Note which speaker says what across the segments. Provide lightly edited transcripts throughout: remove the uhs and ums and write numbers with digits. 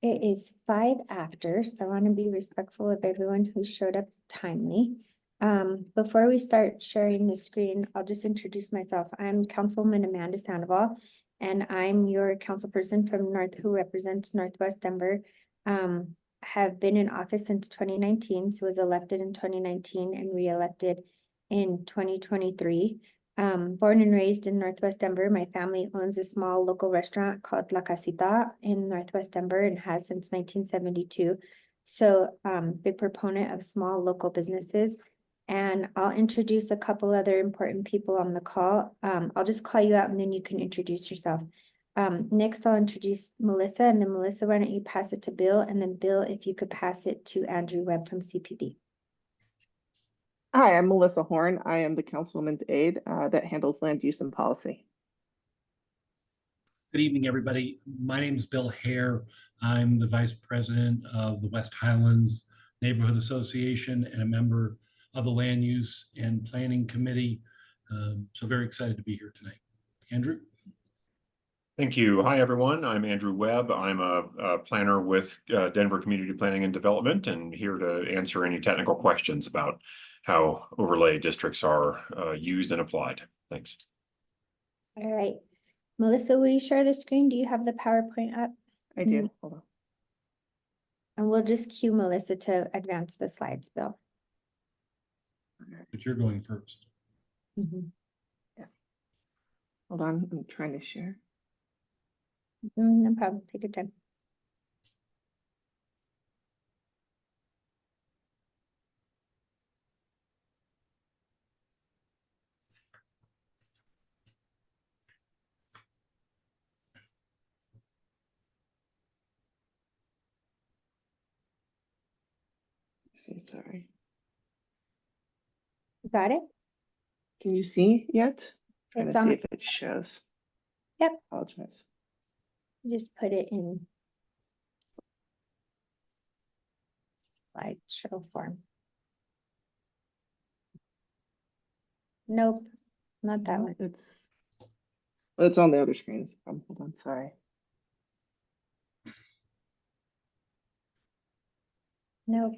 Speaker 1: It is 5 after, so I want to be respectful of everyone who showed up timely. Before we start sharing the screen, I'll just introduce myself. I'm Councilwoman Amanda Sandoval, and I'm your councilperson from who represents Northwest Denver. Have been in office since 2019, so was elected in 2019 and re-elected in 2023. Born and raised in Northwest Denver, my family owns a small local restaurant called La Casita in Northwest Denver and has since 1972. So, big proponent of small local businesses. And I'll introduce a couple other important people on the call. I'll just call you out and then you can introduce yourself. Next, I'll introduce Melissa, and then Melissa, why don't you pass it to Bill? And then Bill, if you could pass it to Andrew Webb from CPD.
Speaker 2: Hi, I'm Melissa Horn. I am the Councilwoman's aide that handles land use and policy.
Speaker 3: Good evening, everybody. My name is Bill Hare. I'm the Vice President of the West Highlands Neighborhood Association and a member of the Land Use and Planning Committee. So very excited to be here tonight. Andrew?
Speaker 4: Thank you. Hi, everyone. I'm Andrew Webb. I'm a planner with Denver Community Planning and Development, and here to answer any technical questions about how overlay districts are used and applied. Thanks.
Speaker 1: All right. Melissa, will you share the screen? Do you have the PowerPoint up?
Speaker 2: I do. Hold on.
Speaker 1: And we'll just cue Melissa to advance the slides, Bill.
Speaker 3: But you're going first.
Speaker 2: Yeah. Hold on. I'm trying to share.
Speaker 1: No problem. Take your time.
Speaker 2: So sorry.
Speaker 1: You got it?
Speaker 2: Can you see yet? Trying
Speaker 1: It's
Speaker 2: to
Speaker 1: on.
Speaker 2: see if it shows.
Speaker 1: Yep.
Speaker 2: Apologize.
Speaker 1: Just put it in slideshow form. Nope, not that one.
Speaker 2: It's on the other screens. Hold on, sorry.
Speaker 1: Nope.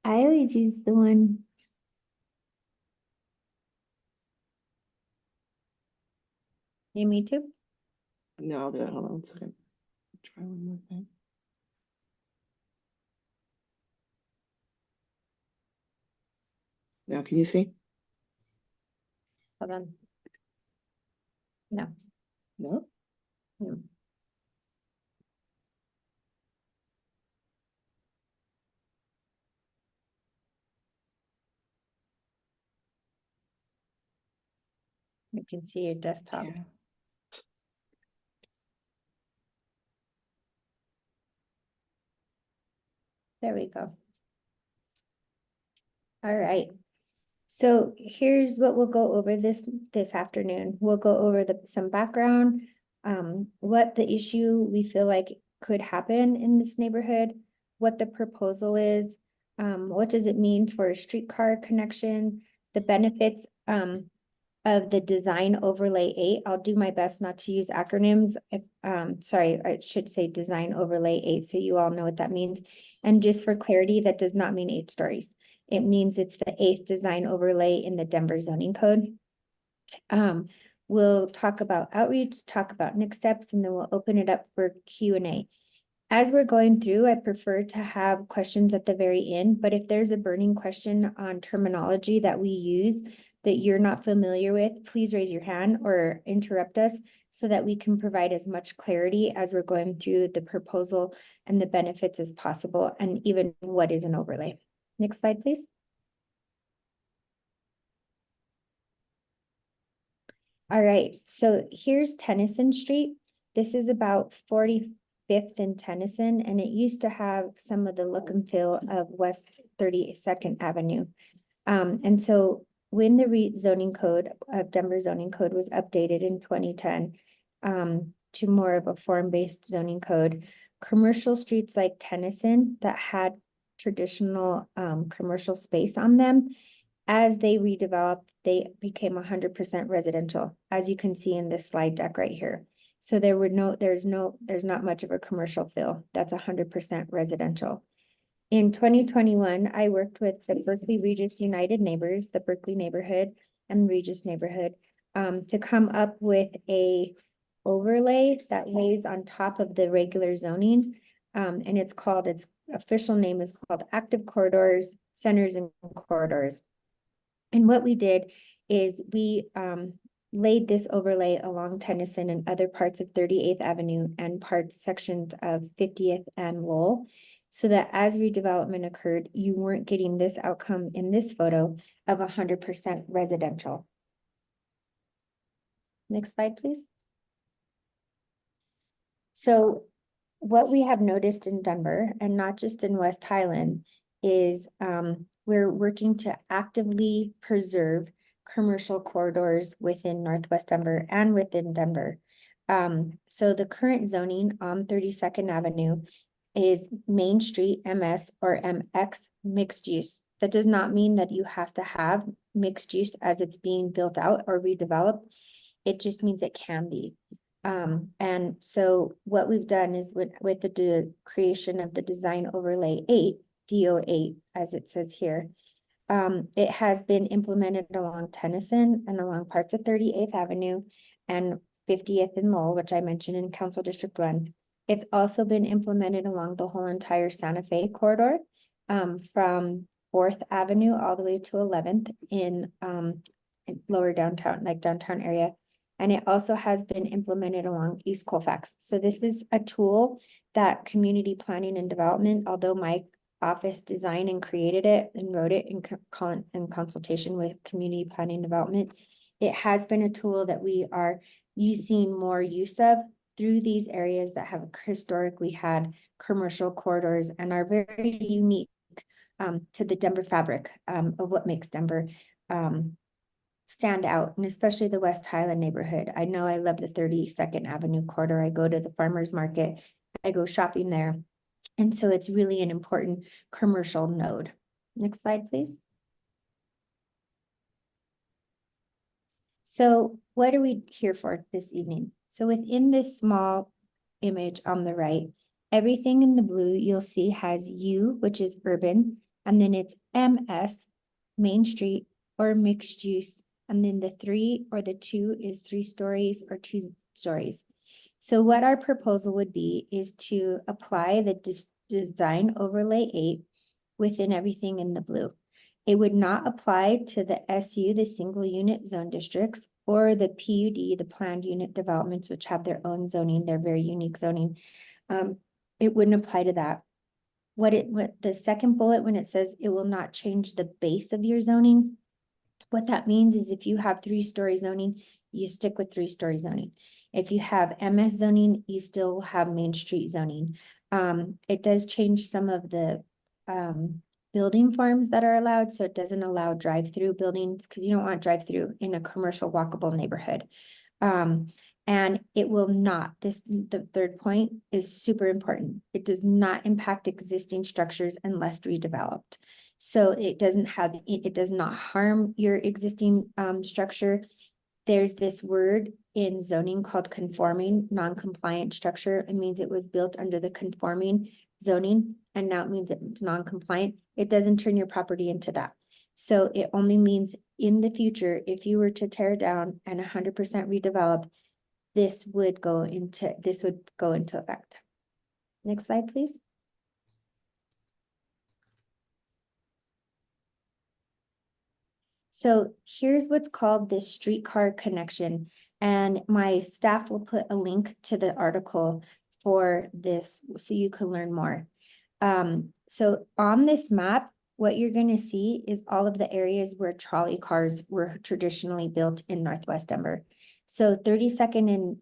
Speaker 1: I always use the one. You me too?
Speaker 2: No, I'll do it. Hold on one second. Try one more thing. Now, can you see?
Speaker 1: Hold on. No.
Speaker 2: No?
Speaker 1: No. You can see your desktop.
Speaker 2: Yeah.
Speaker 1: There we go. All right. So here's what we'll go over this afternoon. We'll go over some background, what the issue we feel like could happen in this neighborhood, what the proposal is, what does it mean for a streetcar connection, the benefits of the design overlay 8. I'll do my best not to use acronyms. Sorry, I should say design overlay 8, so you all know what that means. And just for clarity, that does not mean 8 stories. It means it's the 8th design overlay in the Denver zoning code. We'll talk about outreach, talk about next steps, and then we'll open it up for Q&A. As we're going through, I prefer to have questions at the very end, but if there's a burning question on terminology that we use that you're not familiar with, please raise your hand or interrupt us so that we can provide as much clarity as we're going through the proposal and the benefits as possible, and even what is an overlay. Next slide, please. All right, so here's Tennyson Street. This is about 45th and Tennyson, and it used to have some of the look and feel of West 32nd Avenue. And so when the rezoning code of Denver zoning code was updated in 2010 to more of a form-based zoning code, commercial streets like Tennyson that had traditional commercial space on them, as they redeveloped, they became 100% residential, as you can see in this slide deck right here. So there's not much of a commercial feel. That's 100% residential. In 2021, I worked with the Berkeley Regis United Neighbors, the Berkeley neighborhood and Regis neighborhood, to come up with a overlay that lays on top of the regular zoning. And its official name is called Active Corridors, Centers and Corridors. And what we did is we laid this overlay along Tennyson and other parts of 38th Avenue and sections of 50th and Lowell, so that as redevelopment occurred, you weren't getting this outcome in this photo of 100% residential. Next slide, please. So what we have noticed in Denver, and not just in West Highland, is we're working to actively preserve commercial corridors within Northwest Denver and within Denver. So the current zoning on 32nd Avenue is Main Street MS or MX mixed use. That does not mean that you have to have mixed use as it's being built out or redeveloped. It just means it can be. And so what we've done is with the creation of the Design Overlay 8, DO8, as it says here, it has been implemented along Tennyson and along parts of 38th Avenue and 50th and Lowell, which I mentioned in Council District 1. It's also been implemented along the whole entire Santa Fe corridor, from 4th Avenue all the way to 11th in lower downtown, like downtown area. And it also has been implemented along East Colfax. So this is a tool that community planning and development, although my office designed and created it and wrote it in consultation with community planning and development, it has been a tool that we are using more use of through these areas that have historically had commercial corridors and are very unique to the Denver fabric of what makes Denver stand out, and especially the West Highland neighborhood. I know I love the 32nd Avenue corridor. I go to the farmer's market, I go shopping there. And so it's really an important commercial node. Next slide, please. So what are we here for this evening? So within this small image on the right, everything in the blue you'll see has U, which is urban, and then it's MS, Main Street, or mixed use. And then the 3 or the 2 is 3 stories or 2 stories. So what our proposal would be is to apply the Design Overlay 8 within everything in the blue. It would not apply to the SU, the single unit zone districts, or the PUD, the planned unit developments, which have their own zoning, their very unique zoning. It wouldn't apply to that. What the second bullet, when it says it will not change the base of your zoning, what that means is if you have 3-story zoning, you stick with 3-story zoning. If you have MS zoning, you still will have Main Street zoning. It does change some of the building forms that are allowed, so it doesn't allow drive-through buildings because you don't want drive-through in a commercial walkable neighborhood. And it will not, the third point is super important. It does not impact existing structures unless redeveloped. So it does not harm your existing structure. There's this word in zoning called conforming non-compliant structure. It means it was built under the conforming zoning, and now it means it's non-compliant. It doesn't turn your property into that. So it only means in the future, if you were to tear down and 100% redevelop, this would go into effect. Next slide, please. So here's what's called this streetcar connection, and my staff will put a link to the article for this so you can learn more. So on this map, what you're going to see is all of the areas where trolley cars were traditionally built in Northwest Denver. So 32nd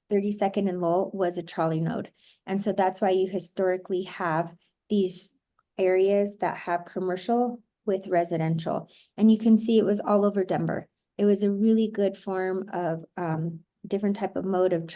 Speaker 1: and Lowell was a trolley node. And so that's why you historically have these areas that have commercial with residential. And you can see it was all over Denver. It was a really good form of different type of mode of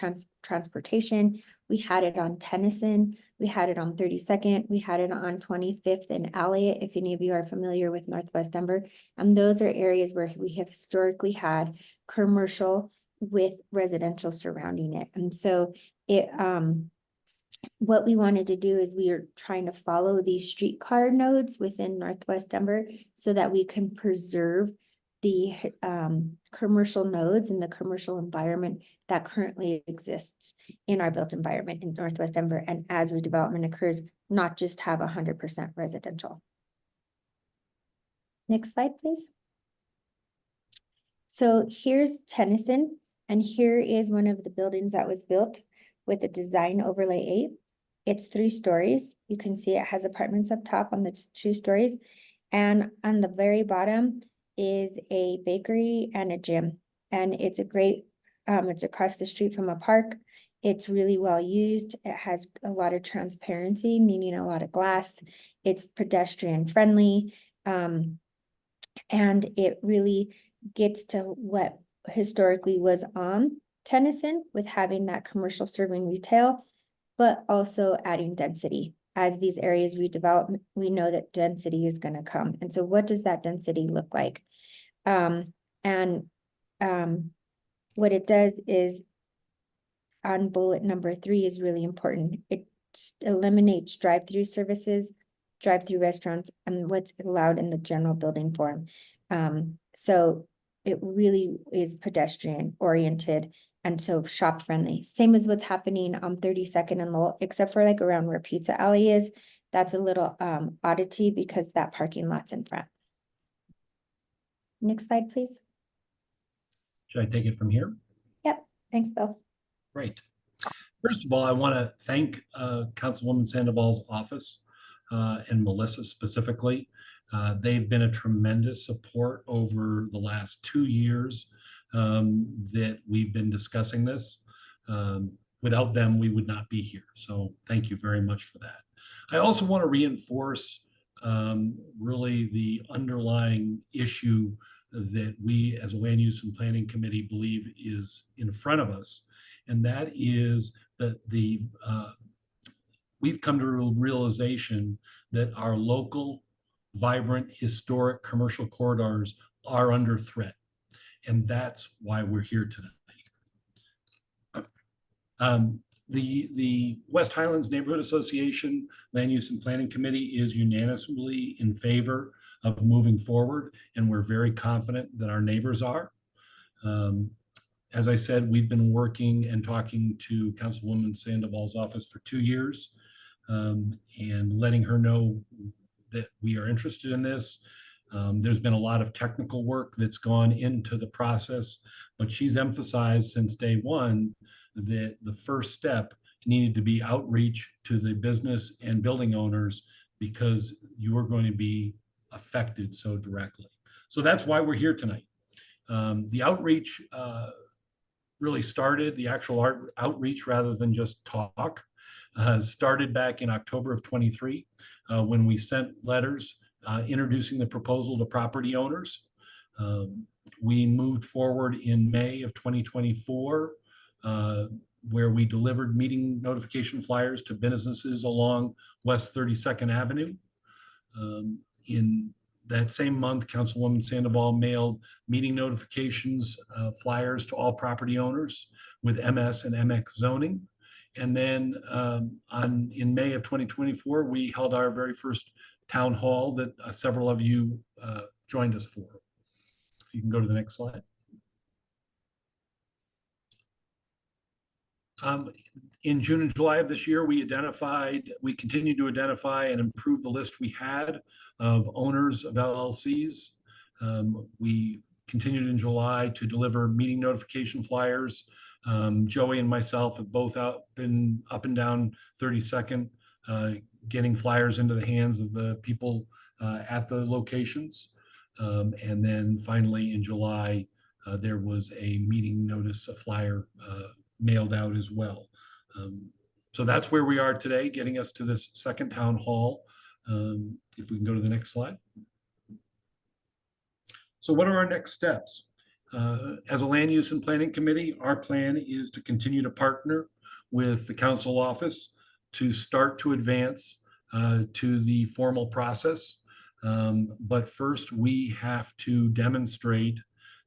Speaker 1: transportation. We had it on Tennyson, we had it on 32nd, we had it on 25th and Elliott, if any of you are familiar with Northwest Denver. And those are areas where we have historically had commercial with residential surrounding it. And so it, what we wanted to do is we are trying to follow these streetcar nodes within Northwest Denver so that we can preserve the commercial nodes and the commercial environment that currently exists in our built environment in Northwest Denver. And as redevelopment occurs, not just have 100% residential. Next slide, please. So here's Tennyson, and here is one of the buildings that was built with a design overlay 8. It's 3 stories. You can see it has apartments up top on the 2 stories. And on the very bottom is a bakery and a gym. And it's a great, it's across the street from a park. It's really well used. It has a lot of transparency, meaning a lot of glass. It's pedestrian friendly. And it really gets to what historically was on Tennyson with having that commercial serving retail, but also adding density. As these areas redevelop, we know that density is going to come. And so what does that density look like? What it does is on bullet number 3 is really important. It eliminates drive-through services, drive-through restaurants, and what's allowed in the general building form. So it really is pedestrian oriented and so shop friendly. Same as what's happening on 32nd and Lowell, except for like around where Pizza Alley is. That's a little oddity because that parking lot's in front. Next slide, please.
Speaker 3: Should I take it from here?
Speaker 1: Yep, thanks, Bill.
Speaker 3: Great. First of all, I want to thank Councilwoman Sandoval's office and Melissa specifically. They've been a tremendous support over the last 2 years that we've been discussing this. Without them, we would not be here. So thank you very much for that. I also want to reinforce really the underlying issue that we as a land use and planning committee believe is in front of us. And that is that we've come to a realization that our local, vibrant, historic commercial corridors are under threat. And that's why we're here tonight. The West Highlands Neighborhood Association Land Use and Planning Committee is unanimously in favor of moving forward, and we're very confident that our neighbors are. As I said, we've been working and talking to Councilwoman Sandoval's office for 2 years and letting her know that we are interested in this. There's been a lot of technical work that's gone into the process, but she's emphasized since day one that the first step needed to be outreach to the business and building owners because you are going to be affected so directly. So that's why we're here tonight. The outreach really started, the actual outreach rather than just talk, started back in October of 23 when we sent letters introducing the proposal to property owners. We moved forward in May of 2024, where we delivered meeting notification flyers to businesses along West 32nd Avenue. In that same month, Councilwoman Sandoval mailed meeting notifications flyers to all property owners with MS and MX zoning. And then in May of 2024, we held our very first town hall that several of you joined us for. If you can go to the next slide. In June and July of this year, we continued to identify and improve the list we had of owners of LLCs. We continued in July to deliver meeting notification flyers. Joey and myself have both been up and down 32nd, getting flyers into the hands of the people at the locations. And then finally in July, there was a meeting notice, a flyer mailed out as well. So that's where we are today, getting us to this second town hall. If we can go to the next slide. So what are our next steps? As a land use and planning committee, our plan is to continue to partner with the council office to start to advance to the formal process. But first we have to demonstrate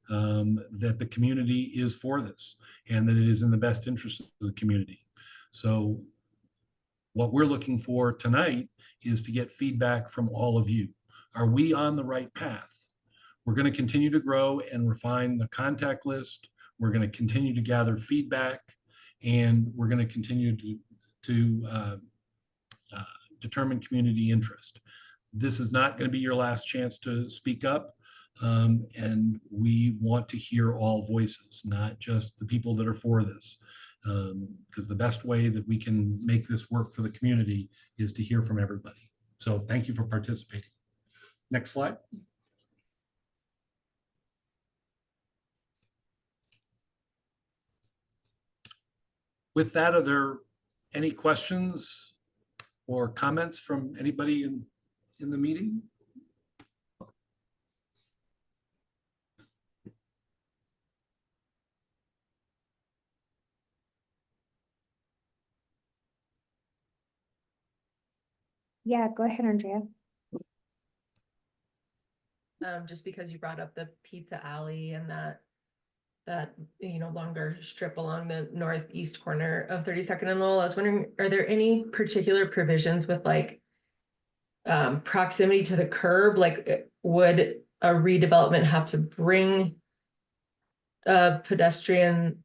Speaker 3: that the community is for this and that it is in the best interest of the community. So what we're looking for tonight is to get feedback from all of you. Are we on the right path? We're going to continue to grow and refine the contact list. We're going to continue to gather feedback, and we're going to continue to determine community interest. This is not going to be your last chance to speak up. And we want to hear all voices, not just the people that are for this. Because the best way that we can make this work for the community is to hear from everybody. So thank you for participating. Next slide. With that, are there any questions or comments from anybody in the meeting?
Speaker 1: Yeah, go ahead, Andrea.
Speaker 5: Just because you brought up the pizza alley and that longer strip along the northeast corner of 32nd and Lowell, I was wondering, are there any particular provisions with like proximity to the curb? Like, would a redevelopment have to bring a pedestrian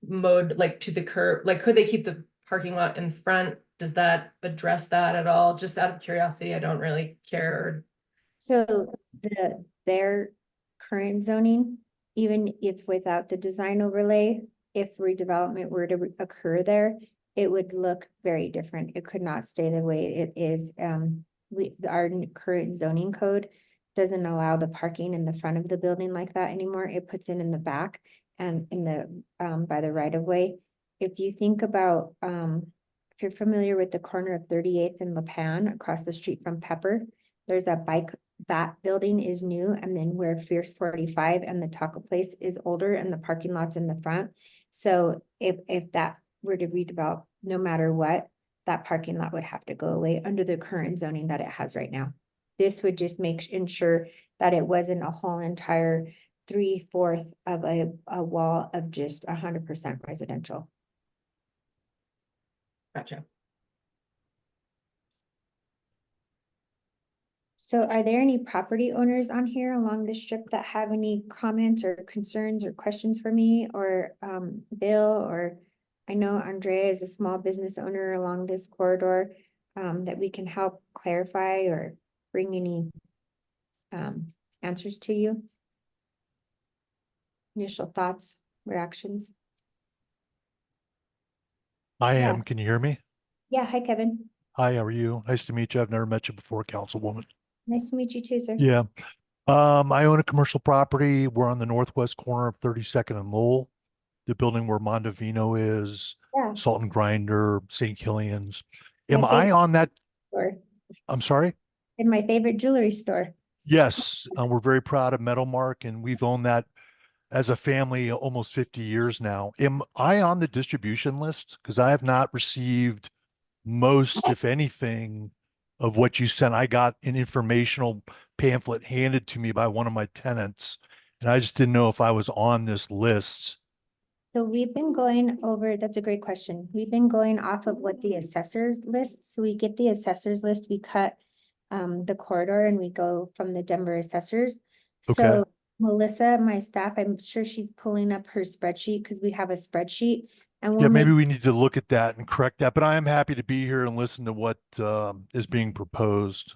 Speaker 5: mode like to the curb? Like, could they keep the parking lot in front? Does that address that at all? Just out of curiosity, I don't really care.
Speaker 1: So their current zoning, even if without the design overlay, if redevelopment were to occur there, it would look very different. It could not stay the way it is. Our current zoning code doesn't allow the parking in the front of the building like that anymore. It puts it in the back and in the by the right of way. If you think about if you're familiar with the corner of 38th and LaPan across the street from Pepper, there's a bike. That building is new, and then where Fierce 45 and the taco place is older and the parking lot's in the front. So if that were to redevelop, no matter what, that parking lot would have to go away under the current zoning that it has right now. This would just ensure that it wasn't a whole entire 3/4 of a wall of just 100% residential.
Speaker 5: Gotcha.
Speaker 1: So are there any property owners on here along the strip that have any comments or concerns or questions for me or Bill? Or I know Andrea is a small business owner along this corridor that we can help clarify or bring any answers to you. Initial thoughts, reactions?
Speaker 6: I
Speaker 1: Yeah.
Speaker 6: am. Can you hear me?
Speaker 1: Yeah, hi Kevin.
Speaker 6: Hi, how are you? Nice to meet you. I've never met you before, Councilwoman.
Speaker 1: Nice to meet you too, sir.
Speaker 6: Yeah. I own a commercial property. We're on the northwest corner of 32nd and Lowell. The building where Mondovino is,
Speaker 1: Yeah.
Speaker 6: Salt and Grinder, St. Killian's.
Speaker 1: My
Speaker 6: Am I
Speaker 1: favorite
Speaker 6: on that?
Speaker 1: store.
Speaker 6: I'm sorry?
Speaker 1: In my favorite jewelry store.
Speaker 6: Yes, we're very proud of Metalmark, and we've owned that as a family almost 50 years now. Am I on the distribution list? Because I have not received most, if anything, of what you sent. I got an informational pamphlet handed to me by one of my tenants, and I just didn't know if I was on this list.
Speaker 1: So we've been going over, that's a great question. We've been going off of what the assessors list. So we get the assessors list, we cut the corridor and we go from the Denver assessors.
Speaker 6: Okay.
Speaker 1: So Melissa, my staff, I'm sure she's pulling up her spreadsheet because we have a spreadsheet. And
Speaker 6: Yeah,
Speaker 1: we'll
Speaker 6: maybe
Speaker 1: make,
Speaker 6: we need to look at that and correct that, but I am happy to be here and listen to what is being proposed.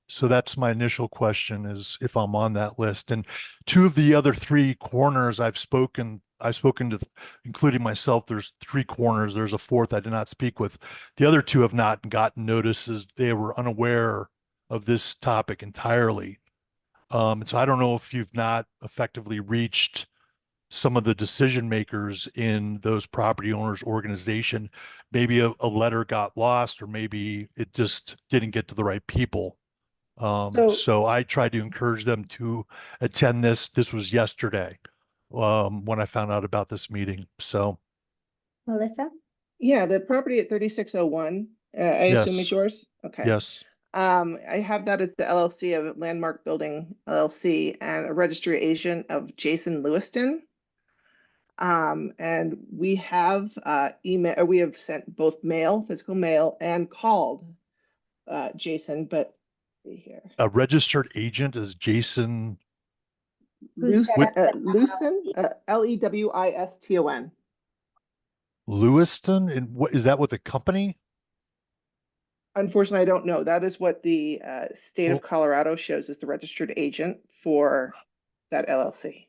Speaker 6: So that's my initial question, is if I'm on that list. And two of the other three corners I've spoken to, including myself, there's three corners. There's a fourth I did not speak with. The other two have not gotten notices. They were unaware of this topic entirely. And so I don't know if you've not effectively reached some of the decision makers in those property owners organization. Maybe a letter got lost, or maybe it just didn't get to the right people. So I tried to encourage them to attend this. This was yesterday, when I found out about this meeting. So
Speaker 1: Melissa?
Speaker 2: Yeah, the property at 3601, I assume is
Speaker 6: yes,
Speaker 2: yours? Okay.
Speaker 6: yes.
Speaker 2: I have that as the LLC of Landmark Building LLC and a registered agent of Jason Lewiston. And we have we have sent both mail, physical mail, and called Jason, but let's see here.
Speaker 6: A registered agent is Jason.
Speaker 1: Who set up the
Speaker 2: Lewiston,
Speaker 1: LLC?
Speaker 2: Lewiston.
Speaker 6: Lewiston, and what is that with the company?
Speaker 2: Unfortunately, I don't know. That is what the state
Speaker 6: Well-
Speaker 2: of Colorado shows as the registered agent for that LLC.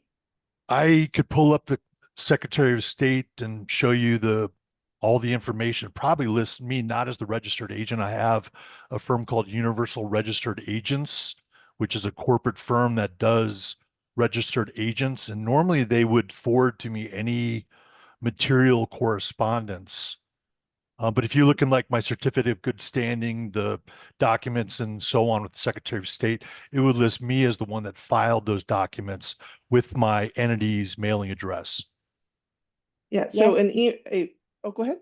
Speaker 6: I could pull up the Secretary of State and show you all the information. It probably lists me not as the registered agent. I have a firm called Universal Registered Agents, which is a corporate firm that does registered agents. And normally they would forward to me any material correspondence. But if you look in like my certificate of good standing, the documents and so on with the Secretary of State, it would list me as the one that filed those documents with my entity's mailing address.
Speaker 2: Yeah, so
Speaker 1: Yes.
Speaker 2: oh, go ahead.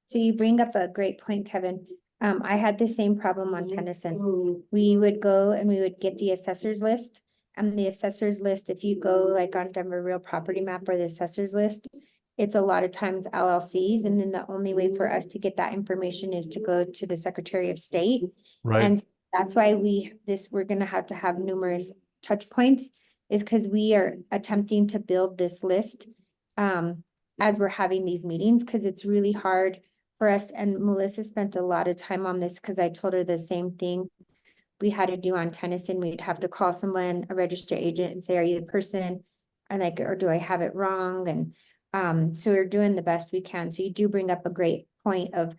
Speaker 1: So you bring up a great point, Kevin. I had the same problem on Tennyson. We would go and we would get the assessors list. And the assessors list, if you go like on Denver Real Property Map or the assessors list, it's a lot of times LLCs. And then the only way for us to get that information is to go to the Secretary of State.
Speaker 6: Right.
Speaker 1: And that's why we're gonna have to have numerous touch points, is because we are attempting to build this list as we're having these meetings, because it's really hard for us. And Melissa spent a lot of time on this because I told her the same thing we had to do on Tennyson. We'd have to call someone, a registered agent, and say, are you the person? And like, or do I have it wrong? And so we're doing the best we can. So you do bring up a great point of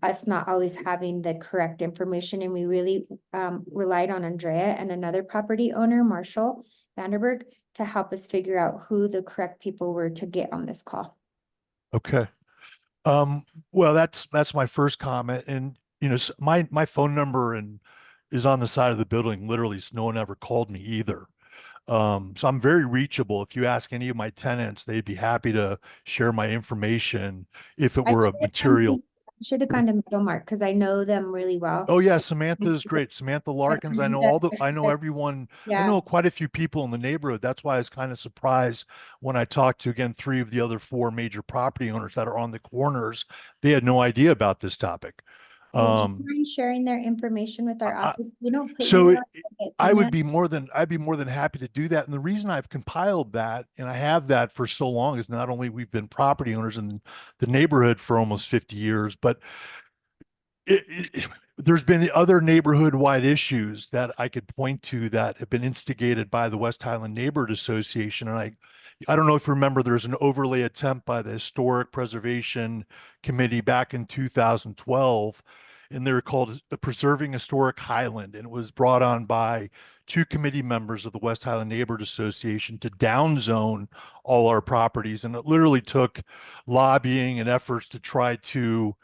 Speaker 1: us not always having the correct information. And we really relied on Andrea and another property owner, Marshall Vanderberg, to help us figure out who the correct people were to get on this call.
Speaker 6: Okay. Well, that's my first comment. And you know, my phone number is on the side of the building, literally, so no one ever called me either. So I'm very reachable. If you ask any of my tenants, they'd be happy to share my information if it were a material.
Speaker 1: Should have gone to Middlemark because I know them really well.
Speaker 6: Oh yeah, Samantha is great. Samantha Larkins. I know I know everyone. I
Speaker 1: Yeah.
Speaker 6: know quite a few people in the neighborhood. That's why I was kind of surprised when I talked to, again, 3 of the other 4 major property owners that are on the corners. They had no idea about this topic.
Speaker 1: Would you mind sharing their information with our office? We don't put
Speaker 6: So
Speaker 1: you on it,
Speaker 6: I'd
Speaker 1: Tina.
Speaker 6: be more than happy to do that. And the reason I've compiled that and I have that for so long is not only we've been property owners in the neighborhood for almost 50 years, but there's been other neighborhood-wide issues that I could point to that have been instigated by the West Highland Neighborhood Association. And I don't know if you remember, there's an overlay attempt by the Historic Preservation Committee back in 2012, and they were called Preserving Historic Highland. And it was brought on by 2 committee members of the West Highland Neighborhood Association to downzone all our properties. And it literally took lobbying and efforts to try to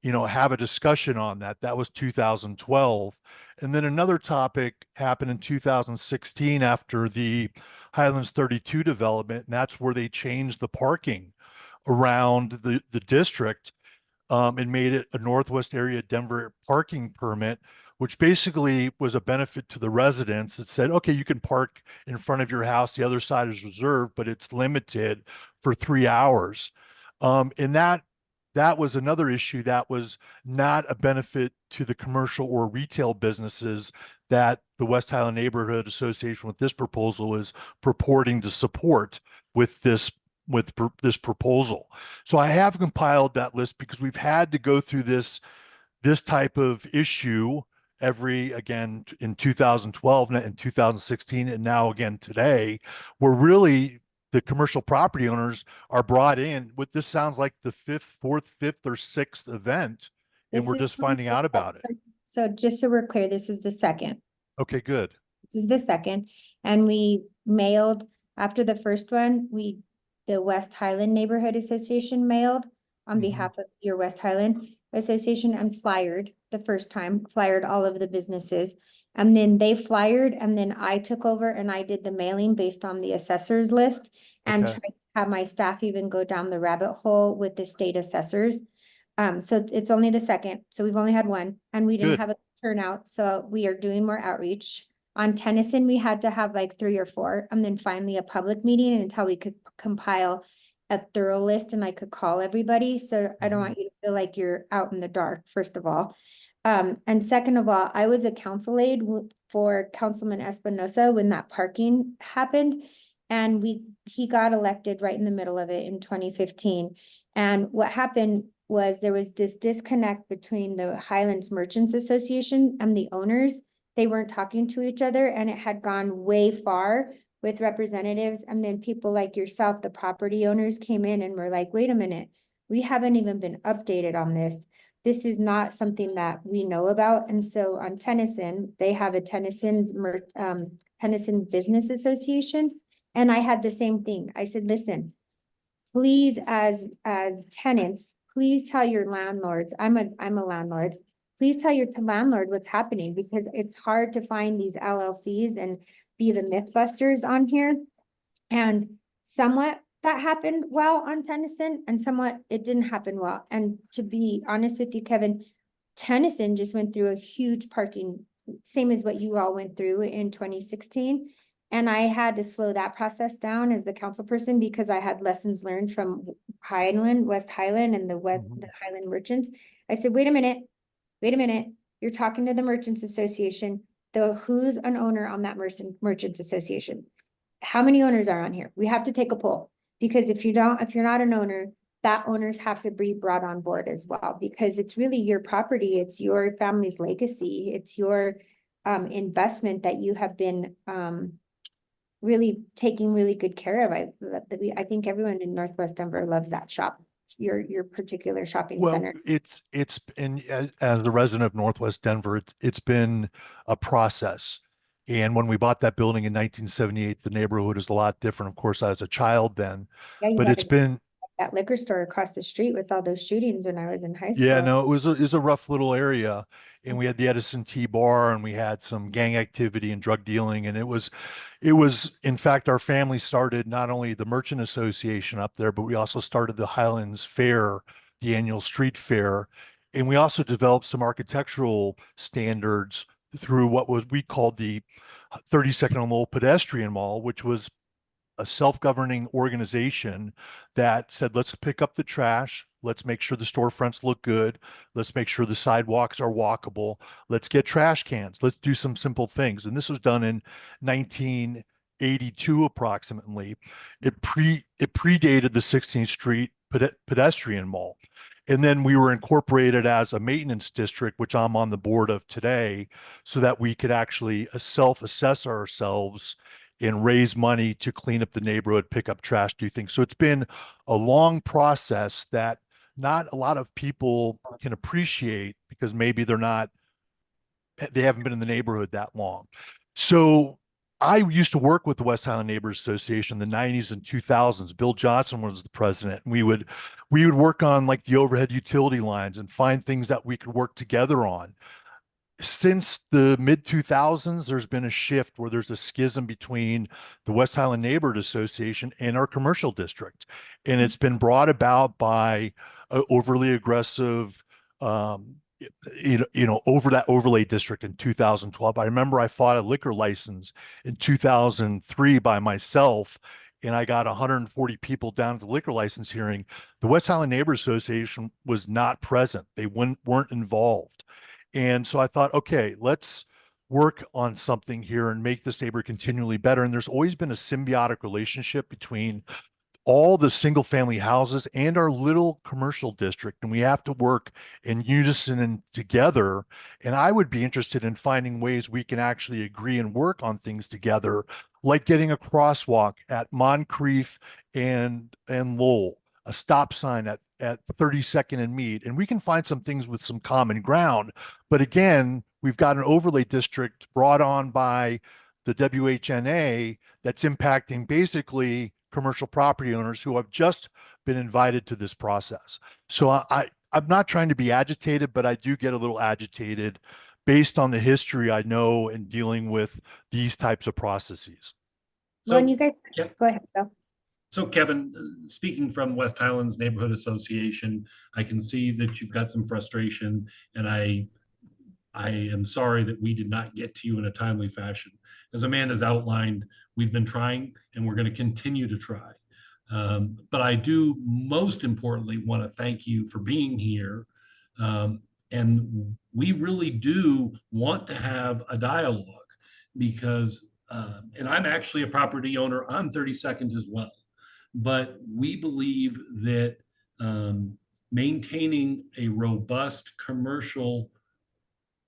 Speaker 6: have a discussion on that. That was 2012. And then another topic happened in 2016 after the Highlands 32 development, and that's where they changed the parking around the district and made it a Northwest Area Denver parking permit, which basically was a benefit to the residents. It said, okay, you can park in front of your house. The other side is reserved, but it's limited for 3 hours. And that was another issue that was not a benefit to the commercial or retail businesses that the West Highland Neighborhood Association with this proposal is purporting to support with this proposal. So I have compiled that list because we've had to go through this type of issue again in 2012 and 2016 and now again today, where really the commercial property owners are brought in. What this sounds like the 4th, 5th, or 6th event, and we're just finding out about it.
Speaker 1: So just so we're clear, this is the second.
Speaker 6: Okay, good.
Speaker 1: This is the second. And we mailed, after the first one, the West Highland Neighborhood Association mailed on behalf of your West Highland Association and flyered the first time, flyered all of the businesses. And then they flyered, and then I took over and I did the mailing based on the assessors list and
Speaker 6: Okay.
Speaker 1: tried to have my staff even go down the rabbit hole with the state assessors. So it's only the second, so we've only had one, and we didn't
Speaker 6: Good.
Speaker 1: have a turnout, so we are doing more outreach. On Tennyson, we had to have like 3 or 4, and then finally a public meeting until we could compile a thorough list and I could call everybody. So I don't want you to feel like you're out in the dark, first of all. And second of all, I was a council aide for Councilman Espinosa when that parking happened. And he got elected right in the middle of it in 2015. And what happened was there was this disconnect between the Highlands Merchants Association and the owners. They weren't talking to each other, and it had gone way far with representatives. And then people like yourself, the property owners, came in and were like, wait a minute, we haven't even been updated on this. This is not something that we know about. And so on Tennyson, they have a Tennyson Business Association. And I had the same thing. I said, listen, please, as tenants, please tell your landlords, I'm a landlord. Please tell your landlord what's happening, because it's hard to find these LLCs and be the mythbusters on here. And somewhat that happened well on Tennyson, and somewhat it didn't happen well. And to be honest with you, Kevin, Tennyson just went through a huge parking, same as what you all went through in 2016. And I had to slow that process down as the council person, because I had lessons learned from Highland, West Highland, and the Highland merchants. I said, wait a minute, you're talking to the Merchants Association. Who's an owner on that Merchants Association? How many owners are on here? We have to take a poll, because if you're not an owner, that owners have to be brought on board as well, because it's really your property. It's your family's legacy. It's your investment that you have been really taking really good care of. I think everyone in Northwest Denver loves that shop, your particular shopping
Speaker 6: Well,
Speaker 1: center.
Speaker 6: it's and as the resident of Northwest Denver, it's been a process. And when we bought that building in 1978, the neighborhood is a lot different. Of course, I was a child then,
Speaker 1: Yeah, you
Speaker 6: but
Speaker 1: had
Speaker 6: it's been,
Speaker 1: that liquor store across the street with all those shootings when I was in high
Speaker 6: yeah,
Speaker 1: school.
Speaker 6: no, it was a rough little area. And we had the Edison Tea Bar, and we had some gang activity and drug dealing. And it was, in fact, our family started not only the Merchant Association up there, but we also started the Highlands Fair, the annual street fair. And we also developed some architectural standards through what we called the 32nd and Lowell Pedestrian Mall, which was a self-governing organization that said, let's pick up the trash. Let's make sure the storefronts look good. Let's make sure the sidewalks are walkable. Let's get trash cans. Let's do some simple things. And this was done in 1982 approximately. It predated the 16th Street pedestrian mall. And then we were incorporated as a maintenance district, which I'm on the board of today, so that we could actually self-assess ourselves and raise money to clean up the neighborhood, pick up trash, do things. So it's been a long process that not a lot of people can appreciate, because maybe they haven't been in the neighborhood that long. So I used to work with the West Highland Neighbors Association in the 90s and 2000s. Bill Johnson was the president. And we would work on like the overhead utility lines and find things that we could work together on. Since the mid 2000s, there's been a shift where there's a schism between the West Highland Neighborhood Association and our commercial district. And it's been brought about by overly aggressive, over that overlay district in 2012. I remember I fought a liquor license in 2003 by myself, and I got 140 people down at the liquor license hearing. The West Highland Neighborhood Association was not present. They weren't involved. And so I thought, okay, let's work on something here and make this neighborhood continually better. And there's always been a symbiotic relationship between all the single family houses and our little commercial district. And we have to work in unison and together. And I would be interested in finding ways we can actually agree and work on things together, like getting a crosswalk at Moncrief and Lowell, a stop sign at 32nd and Mead, and we can find some things with some common ground. But again, we've got an overlay district brought on by the WHNA that's impacting basically commercial property owners who have just been invited to this process. So I'm not trying to be agitated, but I do get a little agitated based on the history I know in dealing with these types of processes.
Speaker 1: When you guys,
Speaker 3: yeah.
Speaker 1: go ahead, Bill.
Speaker 3: So Kevin, speaking from West Highlands Neighborhood Association, I can see that you've got some frustration, and I I am sorry that we did not get to you in a timely fashion. As Amanda's outlined, we've been trying and we're going to continue to try. But I do most importantly want to thank you for being here. And we really do want to have a dialogue because, and I'm actually a property owner on 32nd as well. But we believe that maintaining a robust commercial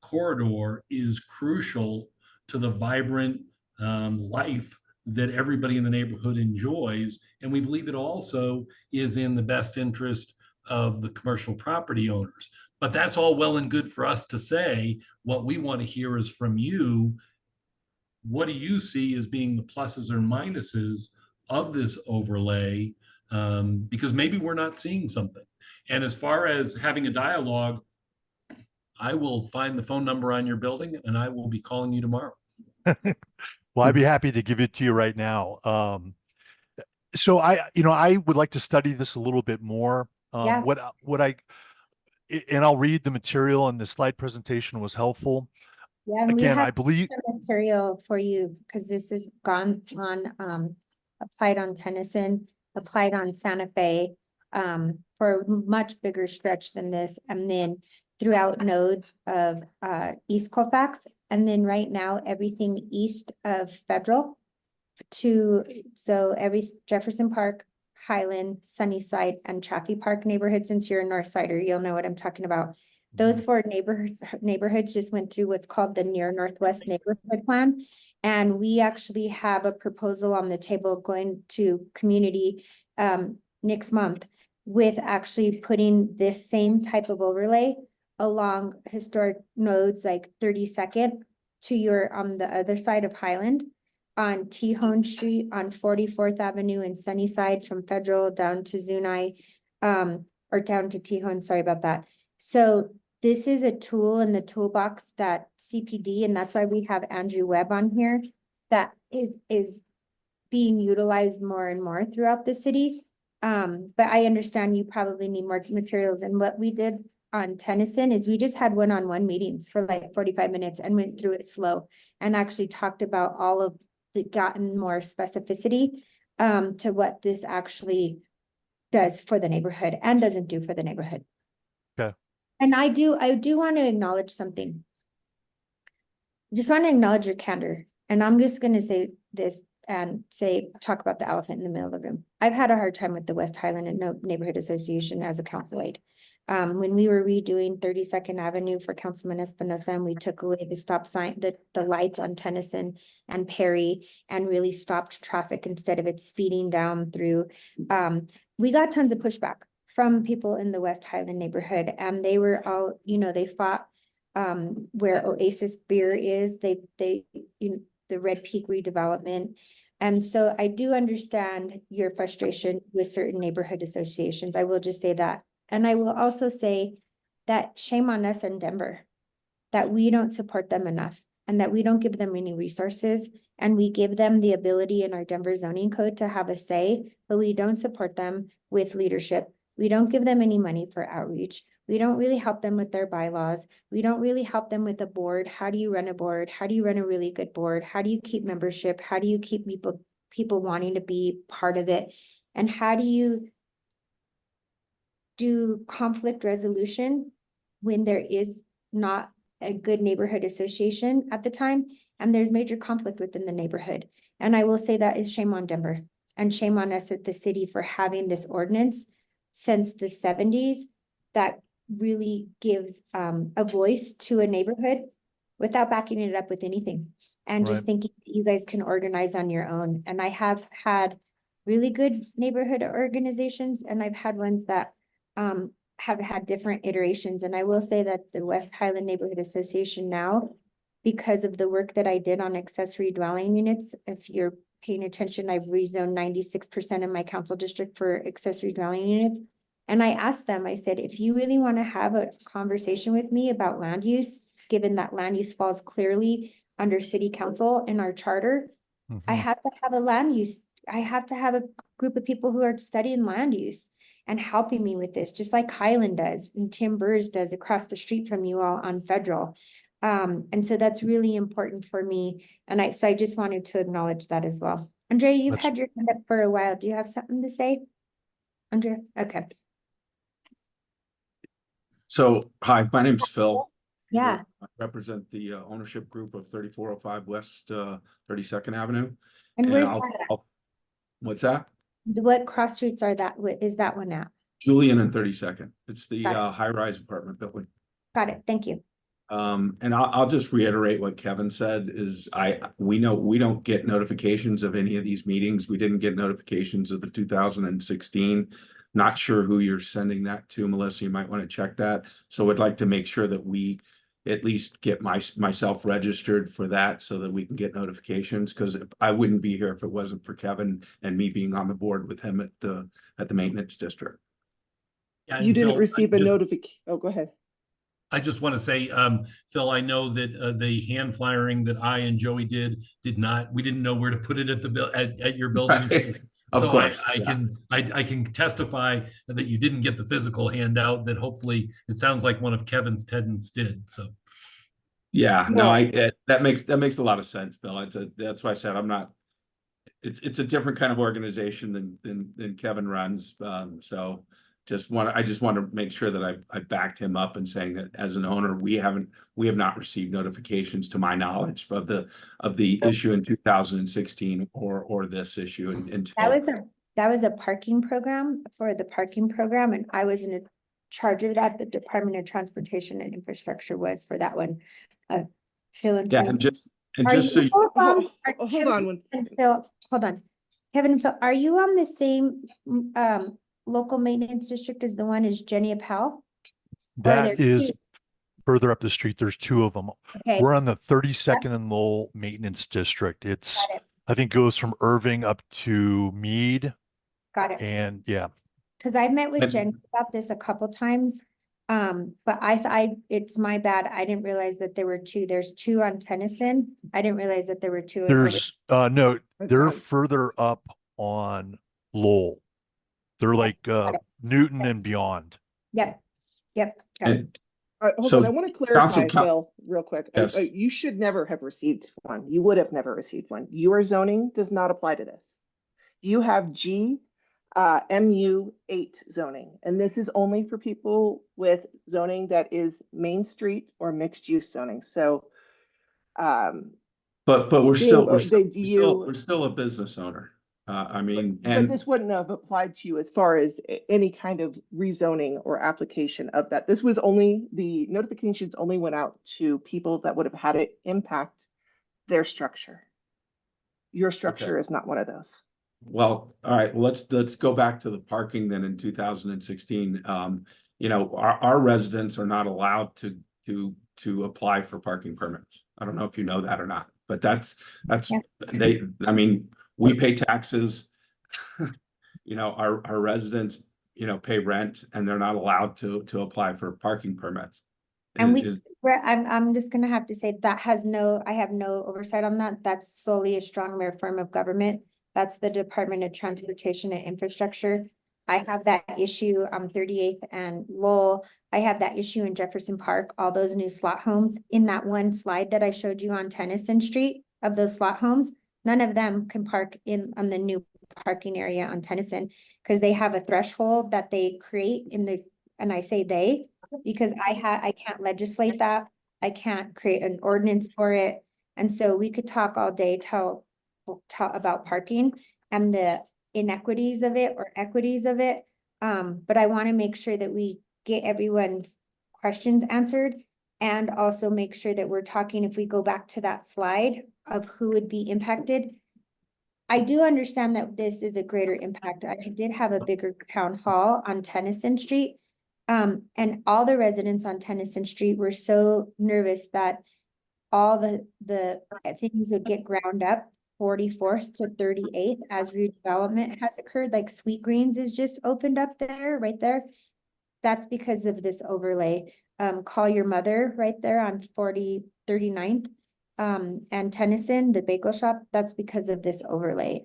Speaker 3: corridor is crucial to the vibrant life that everybody in the neighborhood enjoys. And we believe it also is in the best interest of the commercial property owners. But that's all well and good for us to say. What we want to hear is from you. What do you see as being the pluses or minuses of this overlay? Because maybe we're not seeing something. And as far as having a dialogue, I will find the phone number on your building and I will be calling you tomorrow.
Speaker 6: Well, I'd be happy to give it to you right now. So I would like to study this a little bit more.
Speaker 1: Yeah.
Speaker 6: And I'll read the material, and the slide presentation was helpful.
Speaker 1: Yeah, and we
Speaker 6: Again,
Speaker 1: have
Speaker 6: I believe,
Speaker 1: some material for you because this is gone on, applied on Tennyson, applied on Santa Fe, for a much bigger stretch than this, and then throughout nodes of, East Colfax. And then right now, everything east of Federal so every Jefferson Park, Highland, Sunnyside, and Chaffee Park neighborhood. Since you're a North Sider, you'll know what I'm talking about. Those four neighborhoods just went through what's called the Near Northwest Neighborhood Plan. And we actually have a proposal on the table going to community next month with actually putting this same type of overlay along historic nodes like 32nd to your on the other side of Highland, on Tejon Street, on 44th Avenue in Sunnyside, from Federal down to Zuni, or down to Tejon, sorry about that. So this is a tool in the toolbox that CPD, and that's why we have Andrew Webb on here, that is being utilized more and more throughout the city. But I understand you probably need more materials. And what we did on Tennyson is we just had one-on-one meetings for like 45 minutes and went through it slow and actually talked about all of the gotten more specificity to what this actually does for the neighborhood and doesn't do for the neighborhood.
Speaker 6: Okay.
Speaker 1: And I do want to acknowledge something. Just want to acknowledge your candor. And I'm just going to say this and talk about the elephant in the middle of the room. I've had a hard time with the West Highland and Neighborhood Association as a council aide. When we were redoing 32nd Avenue for Councilman Espinosa, and we took away the stop sign, the lights on Tennyson and Perry, and really stopped traffic instead of it speeding down through. We got tons of pushback from people in the West Highland neighborhood, and they were all, they fought where Oasis Beer is, the Red Peak redevelopment. And so I do understand your frustration with certain neighborhood associations. I will just say that. And I will also say that shame on us in Denver, that we don't support them enough and that we don't give them any resources, and we give them the ability in our Denver zoning code to have a say, but we don't support them with leadership. We don't give them any money for outreach. We don't really help them with their bylaws. We don't really help them with a board. How do you run a board? How do you run a really good board? How do you keep membership? How do you keep people wanting to be part of it? And how do you do conflict resolution when there is not a good neighborhood association at the time and there's major conflict within the neighborhood? And I will say that is shame on Denver and shame on us at the city for having this ordinance since the 70s that really gives a voice to a neighborhood without backing it up with anything, and just thinking that you guys can organize on your own. And I have had really good neighborhood organizations, and I've had ones that have had different iterations. And I will say that the West Highland Neighborhood Association now, because of the work that I did on accessory dwelling units, if you're paying attention, I've rezoned 96% of my council district for accessory dwelling units. And I asked them, I said, if you really want to have a conversation with me about land use, given that land use falls clearly under city council in our charter, I have to have a land use. I have to have a group of people who are studying land use and helping me with this, just like Highland does and Tim Burrs does across the street from you all on Federal. And so that's really important for me. And so I just wanted to acknowledge that as well. Andrea, you've
Speaker 6: That's-
Speaker 1: had your hand up for a while. Do you have something to say? Andrea, okay,
Speaker 7: So, hi, my name's Phil.
Speaker 1: yeah.
Speaker 7: I represent the ownership group of 3405 West 32nd Avenue.
Speaker 1: And
Speaker 7: And
Speaker 1: where's
Speaker 7: I'll-
Speaker 1: that?
Speaker 7: I'll- What's that?
Speaker 1: What cross streets are that? Is that one at?
Speaker 7: Julian and 32nd. It's the
Speaker 1: Got it.
Speaker 7: high-rise apartment building.
Speaker 1: Got it. Thank you.
Speaker 7: And I'll just reiterate what Kevin said is we know we don't get notifications of any of these meetings. We didn't get notifications of the 2016. Not sure who you're sending that to, Melissa. You might want to check that. So I'd like to make sure that we at least get myself registered for that so that we can get notifications, because I wouldn't be here if it wasn't for Kevin and me being on the board with him at the maintenance district.
Speaker 3: Yeah,
Speaker 2: You
Speaker 3: and
Speaker 2: didn't
Speaker 3: Phil,
Speaker 2: receive a notification. Oh, go ahead.
Speaker 3: I just want to say, Phil, I know that the hand flyering that I and Joey did not, we didn't know where to put it at at your building.
Speaker 7: Of
Speaker 3: So
Speaker 7: course,
Speaker 3: I can testify that you didn't get the physical handout, that hopefully it sounds like one of Kevin's tenants did, so.
Speaker 7: Yeah, no,
Speaker 1: Yeah.
Speaker 7: that makes a lot of sense, Bill. That's why I said I'm not. It's a different kind of organization than Kevin runs. So I just want to make sure that I backed him up in saying that as an owner, we have not received notifications to my knowledge of the issue in 2016 or this issue until.
Speaker 1: That was a parking program for the parking program, and I was in charge of that. The Department of Transportation and Infrastructure was for that one. Phil and
Speaker 7: Yeah,
Speaker 1: Tracy.
Speaker 7: and
Speaker 1: Are
Speaker 7: just so
Speaker 1: you,
Speaker 2: Hold
Speaker 1: Kevin
Speaker 2: on one
Speaker 1: and
Speaker 2: second.
Speaker 1: Phil, hold on. Kevin and Phil, are you on the same local maintenance district as the one is Jenny Appel?
Speaker 6: That
Speaker 1: there's
Speaker 6: is
Speaker 1: two?
Speaker 6: further up the street. There's two of them.
Speaker 1: Okay,
Speaker 6: We're on the 32nd and Lowell Maintenance District. It's,
Speaker 1: got it,
Speaker 6: I think goes from Irving up to Meade,
Speaker 1: got it.
Speaker 6: and yeah.
Speaker 1: Cause I met with
Speaker 7: And-
Speaker 1: Jenny about this a couple times. But it's my bad. I didn't realize that there were two. There's two on Tennyson. I didn't realize that there were two. in Irving.
Speaker 6: There's no,
Speaker 2: That's
Speaker 6: they're
Speaker 2: fine.
Speaker 6: further up on Lowell. They're like
Speaker 1: got it.
Speaker 6: Newton and beyond.
Speaker 1: Yep, got it.
Speaker 7: And
Speaker 2: All right, hold
Speaker 7: So,
Speaker 2: on. I want to clarify,
Speaker 7: Council-
Speaker 2: Phil, real quick.
Speaker 7: Yes.
Speaker 2: You should never have received one. You would have never received one. Your zoning does not apply to this. You have MU8 zoning, and this is only for people with zoning that is Main Street or mixed use zoning. So,
Speaker 7: but we're still
Speaker 2: Dave,
Speaker 7: we're still a business owner. I mean,
Speaker 2: but
Speaker 7: and
Speaker 2: this wouldn't have applied to you as far as any kind of rezoning or application of that. This was only, the notifications only went out to people that would have had it impact their structure. Your structure is not one of those.
Speaker 7: well, all right, well, let's go back to the parking then in 2016. Our residents are not allowed to apply for parking permits. I don't know if you know that or not, but that's
Speaker 1: Yeah.
Speaker 7: I mean, we pay taxes. Our residents, pay rent, and they're not allowed to apply for parking permits.
Speaker 1: And
Speaker 7: Is-
Speaker 1: I'm just gonna have to say that I have no oversight on that. That's solely a strong form of government. That's the Department of Transportation and Infrastructure. I have that issue on 38th and Lowell. I have that issue in Jefferson Park, all those new slot homes. In that one slide that I showed you on Tennyson Street of those slot homes, none of them can park on the new parking area on Tennyson, because they have a threshold that they create and I say they, because I can't legislate that. I can't create an ordinance for it. And so we could talk all day about parking and the inequities of it or equities of it. But I want to make sure that we get everyone's questions answered, and also make sure that we're talking, if we go back to that slide of who would be impacted. I do understand that this is a greater impact. I did have a bigger town hall on Tennyson Street. And all the residents on Tennyson Street were so nervous that all the things would get ground up 44th to 38th as redevelopment has occurred, like Sweet Greens is just opened up there, right there. That's because of this overlay. Call Your Mother right there on 39th. And Tennyson, the bagel shop, that's because of this overlay.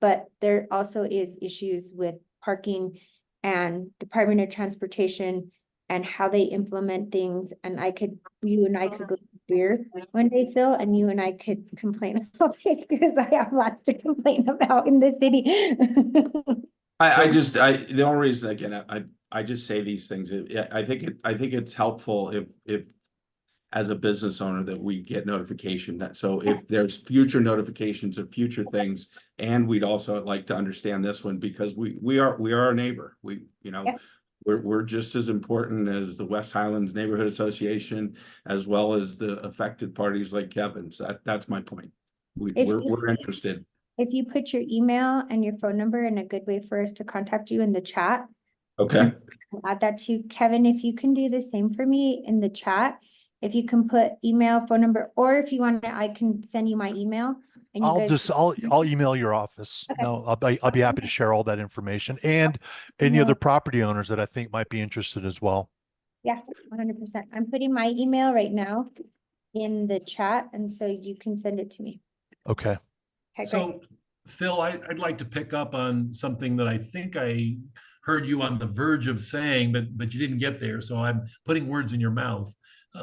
Speaker 1: But there also is issues with parking and Department of Transportation and how they implement things. And you and I could go beer one day, Phil, and you and I could complain about it because I have lots to complain about in the city.
Speaker 7: The only reason, again, I just say these things, I think it's helpful if as a business owner that we get notification that, so if there's future notifications of future things, and we'd also like to understand this one because we are a neighbor.
Speaker 1: Yeah.
Speaker 7: We're just as important as the West Highlands Neighborhood Association, as well as the affected parties like Kevin's. That's my point. We're interested.
Speaker 1: If you put your email and your phone number and a good way for us to contact you in the chat.
Speaker 7: Okay.
Speaker 1: I'll add that to Kevin. If you can do the same for me in the chat, if you can put email, phone number, or if you want to, I can send you my email. And you guys.
Speaker 6: I'll email your office.
Speaker 1: Okay.
Speaker 6: No, I'll be happy to share all that information and any other property owners that I think might be interested as well.
Speaker 1: Yeah, 100%. I'm putting my email right now in the chat, and so you can send it to me.
Speaker 6: Okay.
Speaker 1: Okay, great.
Speaker 3: So, Phil, I'd like to pick up on something that I think I heard you on the verge of saying, but you didn't get there. So I'm putting words in your mouth.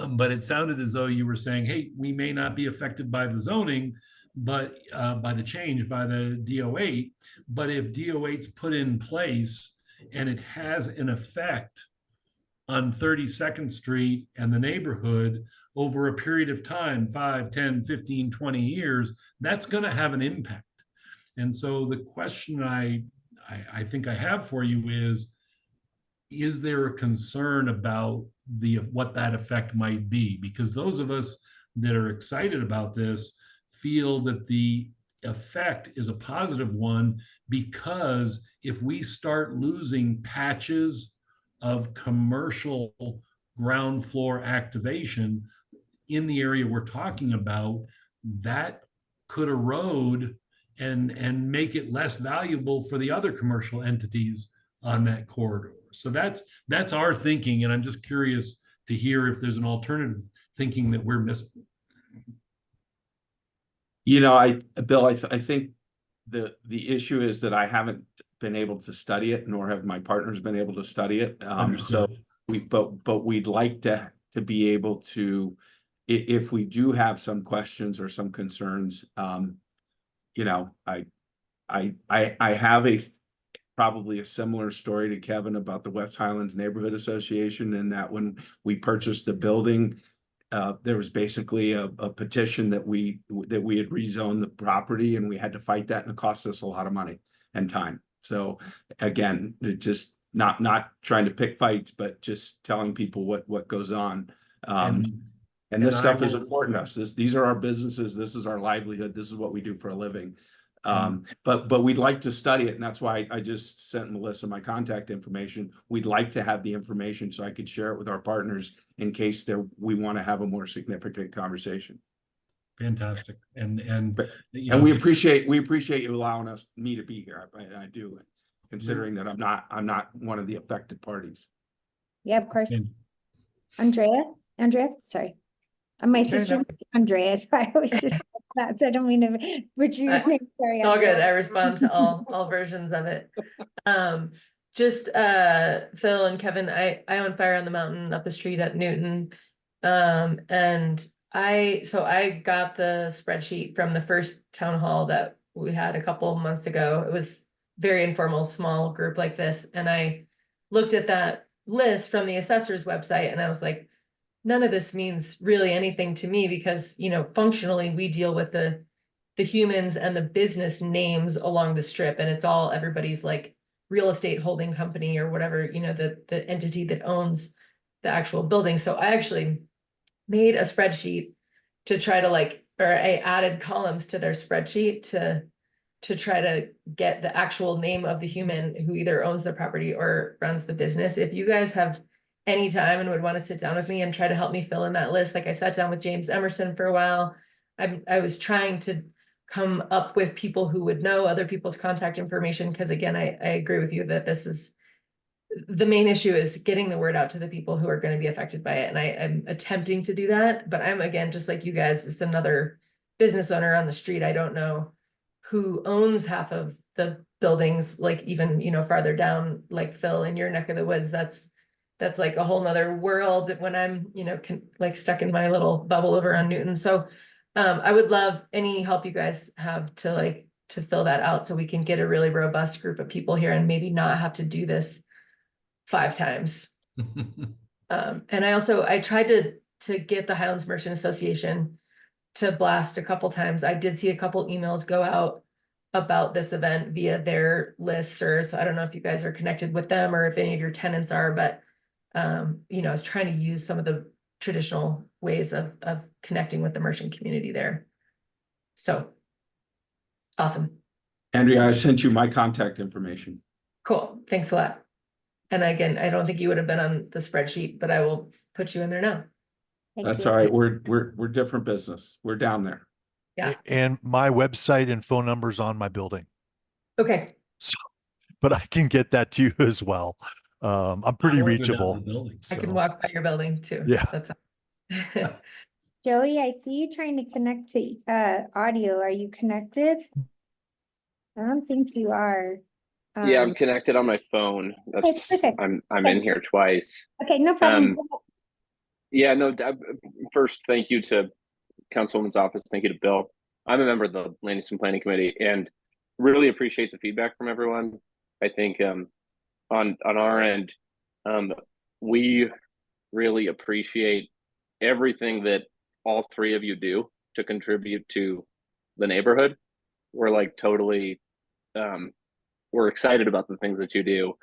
Speaker 3: But it sounded as though you were saying, hey, we may not be affected by the zoning, but by the change by the DO8. But if DO8's put in place and it has an effect on 32nd Street and the neighborhood over a period of time, 5, 10, 15, 20 years, that's going to have an impact. And so the question I think I have for you is there a concern about what that effect might be? Because those of us that are excited about this feel that the effect is a positive one, because if we start losing patches of commercial ground floor activation in the area we're talking about, that could erode and make it less valuable for the other commercial entities on that corridor. So that's our thinking, and I'm just curious to hear if there's an alternative thinking that we're missing.
Speaker 7: Bill, I think the issue is that I haven't been able to study it, nor have my partners been able to study it. So we'd like to be able to, if we do have some questions or some concerns, I have probably a similar story to Kevin about the West Highlands Neighborhood Association, and that when we purchased the building, there was basically a petition that we had rezoned the property, and we had to fight that, and it cost us a lot of money and time. So again, it just not trying to pick fights, but just telling people what goes on. And this stuff is important to us. These are our businesses. This is our livelihood. This is what we do for a living. But we'd like to study it, and that's why I just sent Melissa my contact information. We'd like to have the information so I could share it with our partners in case we want to have a more significant conversation.
Speaker 3: Fantastic. And
Speaker 7: we appreciate you allowing me to be here. I do, considering that I'm not one of the affected parties.
Speaker 1: Yeah, of course. Andrea, sorry. My sister, Andrea, so I always just that. So I don't mean to butcher your name. Sorry.
Speaker 5: It's all good. I respond to all versions of it. Just Phil and Kevin, I own Fire on the Mountain up the street at Newton. And I got the spreadsheet from the first town hall that we had a couple months ago. It was very informal, small group like this. And I looked at that list from the assessor's website, and I was like, none of this means really anything to me, because, functionally we deal with the humans and the business names along the strip, and it's all everybody's like real estate holding company or whatever, the entity that owns the actual building. So I actually made a spreadsheet to try to I added columns to their spreadsheet to try to get the actual name of the human who either owns the property or runs the business. If you guys have any time and would want to sit down with me and try to help me fill in that list, like I sat down with James Emerson for a while. I was trying to come up with people who would know other people's contact information, because again, I agree with you that this is the main issue, is getting the word out to the people who are going to be affected by it. And I'm attempting to do that, but I'm, again, just like you guys, just another business owner on the street. I don't know who owns half of the buildings, like even, farther down, like Phil, in your neck of the woods. That's that's like a whole nother world when I'm, like stuck in my little bubble over on Newton. So I would love any help you guys have to fill that out so we can get a really robust group of people here and maybe not have to do this 5 times. And I tried to get the Highlands Merchant Association to blast a couple times. I did see a couple emails go out about this event via their listserv. So I don't know if you guys are connected with them or if any of your tenants are, but I was trying to use some of the traditional ways of connecting with the merchant community there. So awesome.
Speaker 7: Andrea, I sent you my contact information.
Speaker 5: Cool. Thanks a lot. And again, I don't think you would have been on the spreadsheet, but I will put you in there now.
Speaker 1: Thank
Speaker 7: That's
Speaker 1: you.
Speaker 7: all right. We're different business. We're down there.
Speaker 5: Yeah.
Speaker 6: And my website and phone numbers on my building.
Speaker 5: Okay.
Speaker 6: So, but I can get that to you as well. I'm pretty
Speaker 3: I wanna go down to
Speaker 6: reachable.
Speaker 3: the building,
Speaker 5: I can
Speaker 3: so.
Speaker 5: walk by your building too.
Speaker 6: Yeah.
Speaker 5: That's
Speaker 1: Joey, I see you trying to connect to audio. Are you connected? I don't think you are.
Speaker 8: Yeah, I'm connected on my phone. That's
Speaker 1: perfect.
Speaker 8: I'm
Speaker 1: Okay.
Speaker 8: in here twice.
Speaker 1: Okay, no problem.
Speaker 8: Yeah, no. First, thank you to Councilwoman's office. Thank you to Bill. I'm a member of the Land Use and Planning Committee, and really appreciate the feedback from everyone. I think on our end, we really appreciate everything that all 3 of you do to contribute to the neighborhood. We're like totally we're excited about the things that you do.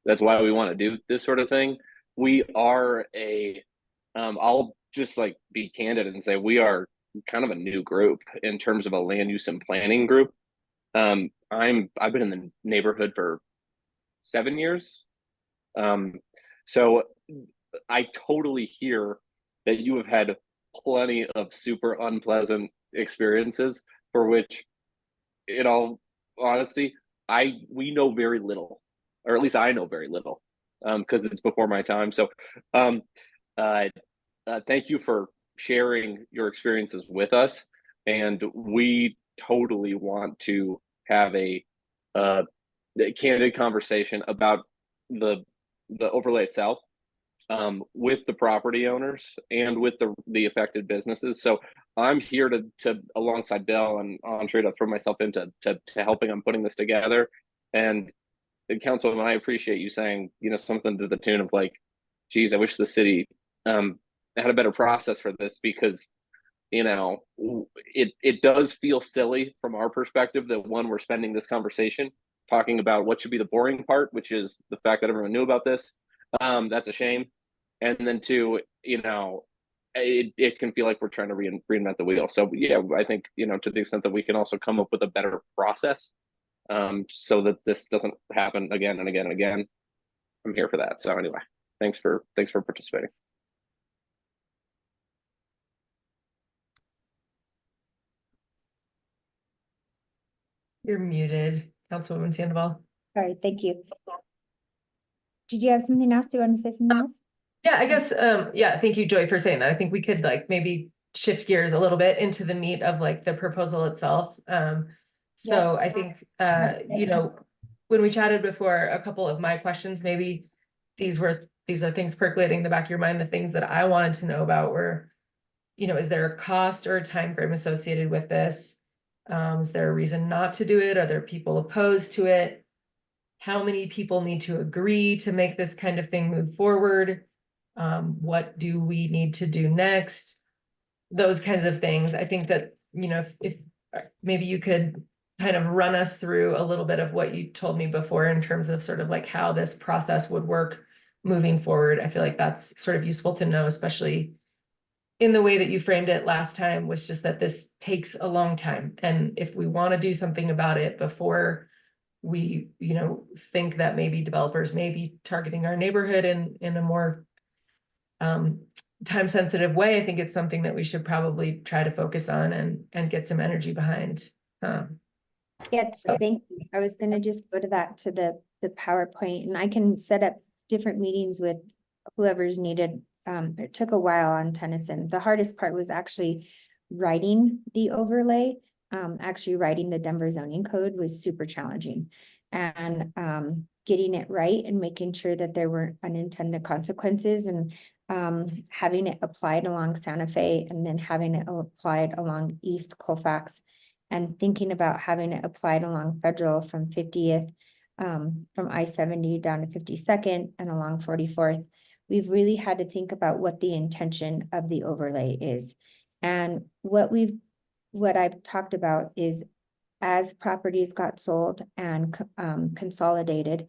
Speaker 8: That's why we want to do this sort of thing. We are I'll just like be candid and say we are kind of a new group in terms of a land use and planning group. I've been in the neighborhood for 7 years. So I totally hear that you have had plenty of super unpleasant experiences for which, in all honesty, we know very little, or at least I know very little, because it's before my time. So thank you for sharing your experiences with us, and we totally want to have a candid conversation about the overlay itself, with the property owners and with the affected businesses. So I'm here to alongside Bill and Andre to throw myself into to helping them putting this together. And Councilwoman, I appreciate you saying, something to the tune of like, geez, I wish the city had a better process for this, because it does feel silly from our perspective that, one, we're spending this conversation talking about what should be the boring part, which is the fact that everyone knew about this. That's a shame. And then 2, it can feel like we're trying to reinvent the wheel. So yeah, I think, to the extent that we can also come up with a better process, so that this doesn't happen again and again and again, I'm here for that. So anyway, thanks for participating.
Speaker 5: You're muted, Councilwoman Sandoval.
Speaker 1: Sorry, thank you. Did you have something else? Do you want to say something else?
Speaker 5: Yeah, I guess, yeah, thank you, Joy, for saying that. I think we could maybe shift gears a little bit into the meat of the proposal itself. So I think, when we chatted before, a couple of my questions, maybe these are things percolating in the back of your mind. The things that I wanted to know about were, is there a cost or a time frame associated with this? Is there a reason not to do it? Are there people opposed to it? How many people need to agree to make this kind of thing move forward? What do we need to do next? Those kinds of things. I think that, if maybe you could kind of run us through a little bit of what you told me before in terms of sort of how this process would work moving forward. I feel like that's sort of useful to know, especially in the way that you framed it last time, was just that this takes a long time. And if we want to do something about it before we, think that maybe developers may be targeting our neighborhood in a more time sensitive way, I think it's something that we should probably try to focus on and get some energy behind.
Speaker 1: Yes, thank you. I was gonna just go to the PowerPoint, and I can set up different meetings with whoever's needed. It took a while on Tennyson. The hardest part was actually writing the overlay. Actually writing the Denver zoning code was super challenging. and getting it right and making sure that there weren't unintended consequences, and having it applied along Santa Fe and then having it applied along East Colfax, and thinking about having it applied along Federal from 50th, from I-70 down to 52nd and along 44th. We've really had to think about what the intention of the overlay is. And what I've talked about is, as properties got sold and consolidated,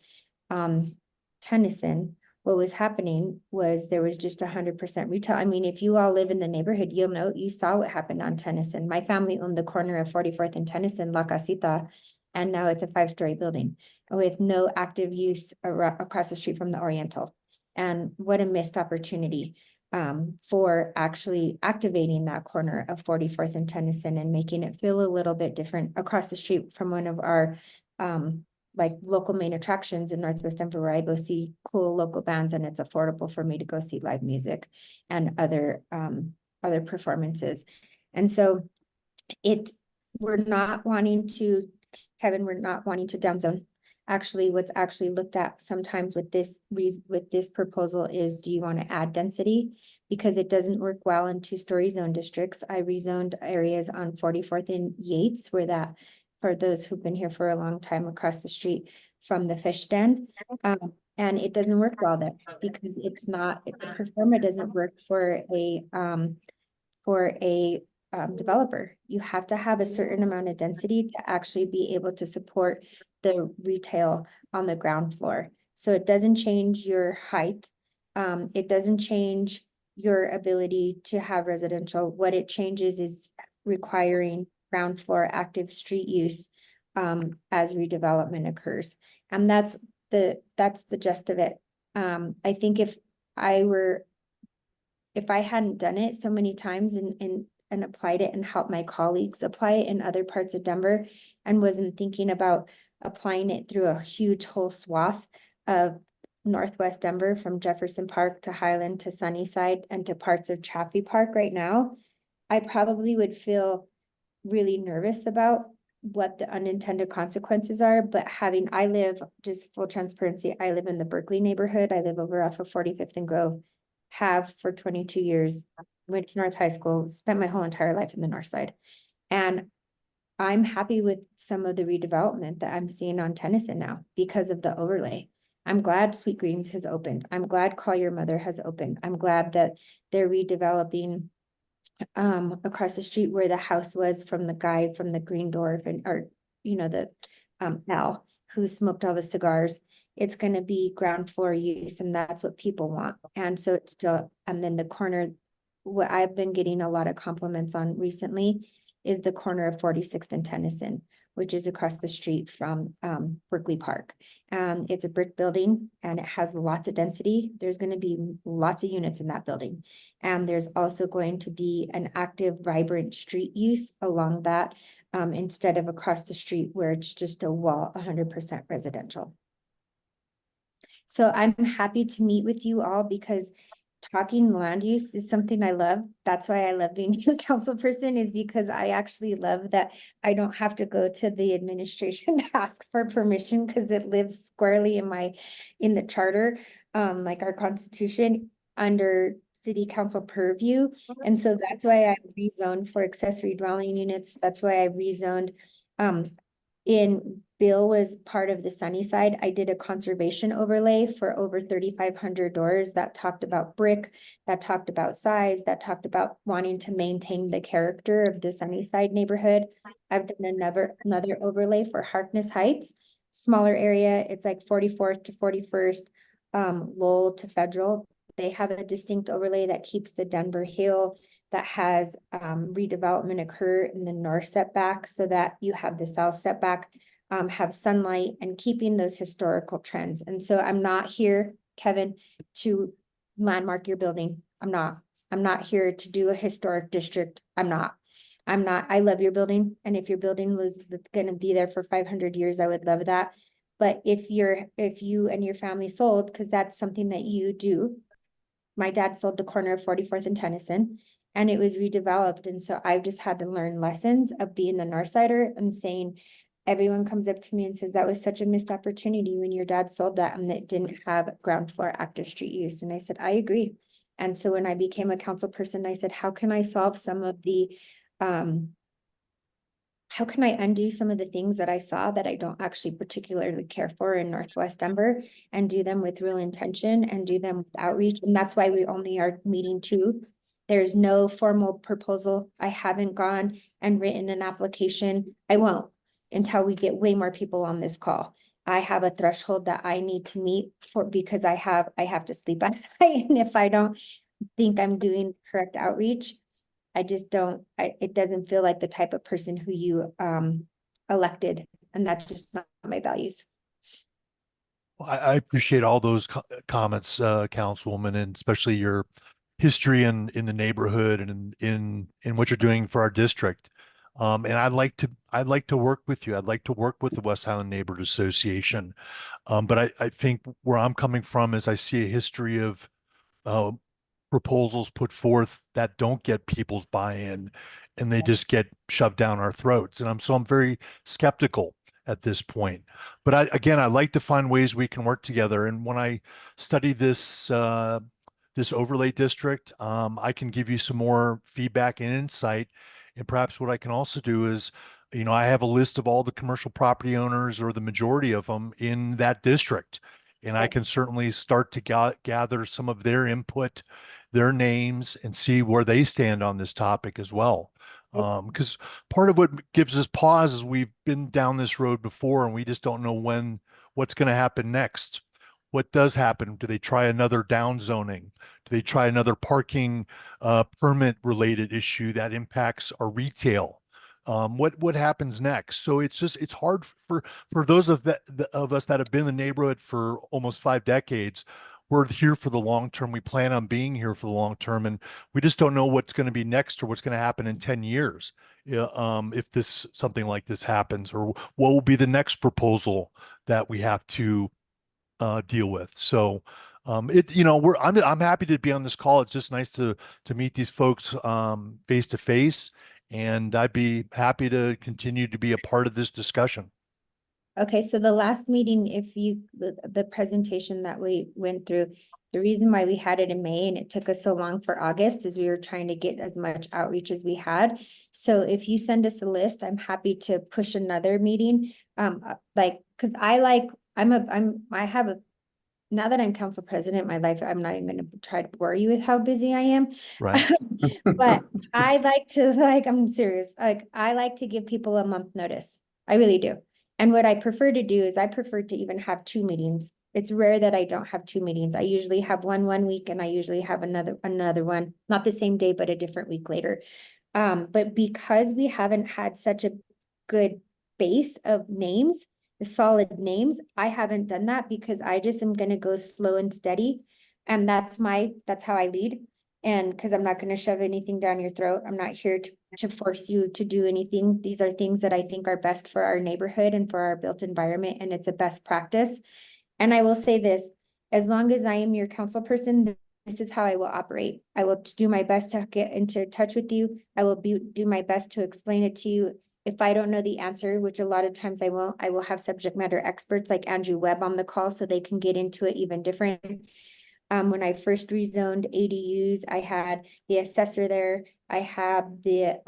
Speaker 1: Tennyson, what was happening was there was just 100% retail. I mean, if you all live in the neighborhood, you'll know, you saw what happened on Tennyson. My family owned the corner of 44th and Tennyson, La Casita, and now it's a 5-story building with no active use across the street from the Oriental. And what a missed opportunity for actually activating that corner of 44th and Tennyson and making it feel a little bit different across the street from one of our like local main attractions in Northwest Denver, where I go see cool local bands, and it's affordable for me to go see live music and other performances. And so we're not wanting to, Kevin, we're not wanting to downzone. Actually, what's actually looked at sometimes with this proposal is, do you want to add density? Because it doesn't work well in 2-story zone districts. I rezoned areas on 44th and Yates, where that, for those who've been here for a long time, across the street from the fish den. And it doesn't work well there because it's not, the performa doesn't work for a developer. You have to have a certain amount of density to actually be able to support the retail on the ground floor. So it doesn't change your height. It doesn't change your ability to have residential. What it changes is requiring ground floor active street use as redevelopment occurs. And that's the gist of it. I think if I hadn't done it so many times and applied it and helped my colleagues apply it in other parts of Denver, and wasn't thinking about applying it through a huge whole swath of Northwest Denver, from Jefferson Park to Highland to Sunnyside and to parts of Chaffee Park right now, I probably would feel really nervous about what the unintended consequences are. But I live, just full transparency, I live in the Berkeley neighborhood. I live over off of 45th and Grove, have for 22 years, went to North High School, spent my whole entire life in the North Side. And I'm happy with some of the redevelopment that I'm seeing on Tennyson now because of the overlay. I'm glad Sweet Greens has opened. I'm glad Call Your Mother has opened. I'm glad that they're redeveloping across the street where the house was from the guy from the Green Dwarf, or the Al who smoked all the cigars. It's going to be ground floor use, and that's what people want. And so it's still, and then the corner, what I've been getting a lot of compliments on recently is the corner of 46th and Tennyson, which is across the street from Berkeley Park. It's a brick building and it has lots of density. There's going to be lots of units in that building. And there's also going to be an active, vibrant street use along that instead of across the street where it's just a wall, 100% residential. So I'm happy to meet with you all because talking land use is something I love. That's why I love being a council person, is because I actually love that I don't have to go to the administration to ask for permission, because it lives squarely in the charter, like our constitution, under city council purview. And so that's why I rezoned for accessory dwelling units. That's why I rezoned Bill was part of the Sunnyside. I did a conservation overlay for over 3,500 doors that talked about brick, that talked about size, that talked about wanting to maintain the character of the Sunnyside neighborhood. I've done another overlay for Harkness Heights, smaller area. It's like 44th to 41st, Lowell to Federal. They have a distinct overlay that keeps the Denver Hill, that has redevelopment occur in the north setback so that you have the south setback have sunlight, and keeping those historical trends. And so I'm not here, Kevin, to landmark your building. I'm not here to do a historic district. I love your building. And if your building was going to be there for 500 years, I would love that. But if you and your family sold, because that's something that you do. My dad sold the corner of 44th and Tennyson, and it was redeveloped. And so I've just had to learn lessons of being the Northsider and saying, everyone comes up to me and says, that was such a missed opportunity when your dad sold that and it didn't have ground floor active street use. And I said, I agree. And so when I became a council person, I said, how can I solve some of the, how can I undo some of the things that I saw that I don't actually particularly care for in Northwest Denver and do them with real intention and do them with outreach? And that's why we only are meeting 2. There's no formal proposal. I haven't gone and written an application. I won't until we get way more people on this call. I have a threshold that I need to meet for, because I have to sleep at night. And if I don't think I'm doing correct outreach, I just don't, it doesn't feel like the type of person who you elected, and that's just not my values.
Speaker 6: I appreciate all those comments, Councilwoman, and especially your history in the neighborhood and in what you're doing for our district. And I'd like to work with you. I'd like to work with the West Highland Neighborhood Association. But I think where I'm coming from is I see a history of proposals put forth that don't get people's buy-in and they just get shoved down our throats. And I'm very skeptical at this point. But again, I like to find ways we can work together. And when I study this this overlay district, I can give you some more feedback and insight. And perhaps what I can also do is, I have a list of all the commercial property owners or the majority of them in that district. And I can certainly start to gather some of their input, their names, and see where they stand on this topic as well. Because part of what gives us pause is we've been down this road before and we just don't know what's going to happen next. What does happen? Do they try another down zoning? Do they try another parking permit related issue that impacts our retail? What happens next? So it's hard for those of us that have been in the neighborhood for almost 5 decades. We're here for the long term. We plan on being here for the long term, and we just don't know what's going to be next or what's going to happen in 10 years. If something like this happens, or what will be the next proposal that we have to deal with. So I'm happy to be on this call. It's just nice to meet these folks face to face, and I'd be happy to continue to be a part of this discussion.
Speaker 1: Okay, so the last meeting, the presentation that we went through, the reason why we had it in May and it took us so long for August is we were trying to get as much outreach as we had. So if you send us a list, I'm happy to push another meeting. Because now that I'm council president, my life, I'm not even going to try to bore you with how busy I am.
Speaker 6: Right.
Speaker 1: But I'm serious. I like to give people a month notice. I really do. And what I prefer to do is I prefer to even have 2 meetings. It's rare that I don't have 2 meetings. I usually have one week and I usually have another one, not the same day, but a different week later. But because we haven't had such a good base of names, the solid names, I haven't done that because I just am going to go slow and steady. And that's how I lead. And because I'm not going to shove anything down your throat. I'm not here to force you to do anything. These are things that I think are best for our neighborhood and for our built environment. And it's a best practice. And I will say this, as long as I am your council person, this is how I will operate. I will do my best to get into touch with you. I will do my best to explain it to you. If I don't know the answer, which a lot of times I won't, I will have subject matter experts like Andrew Webb on the call so they can get into it even different. When I first rezoned ADUs, I had the assessor there. I had the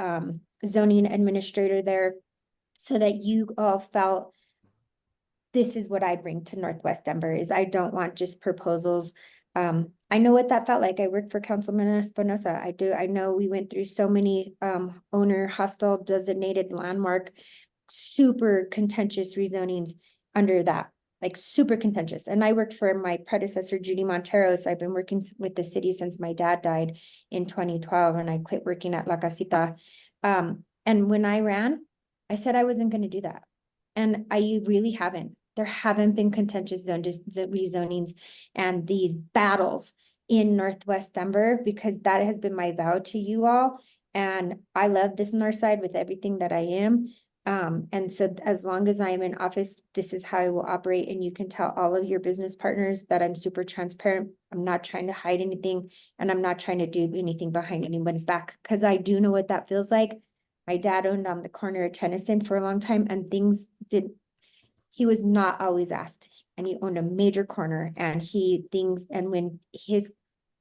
Speaker 1: zoning administrator there so that you all felt this is what I bring to Northwest Denver is I don't want just proposals. I know what that felt like. I worked for Councilman Espinosa. I know we went through so many owner hostile designated landmark, super contentious rezonings under that. Like super contentious. And I worked for my predecessor, Judy Montero. So I've been working with the city since my dad died in 2012 and I quit working at La Casita. And when I ran, I said I wasn't going to do that. And I really haven't. There haven't been contentious rezonings and these battles in Northwest Denver because that has been my vow to you all. And I love this north side with everything that I am. And so as long as I'm in office, this is how I will operate. And you can tell all of your business partners that I'm super transparent. I'm not trying to hide anything and I'm not trying to do anything behind anyone's back because I do know what that feels like. My dad owned on the corner of Tennyson for a long time, and he was not always asked, and he owned a major corner, and and when his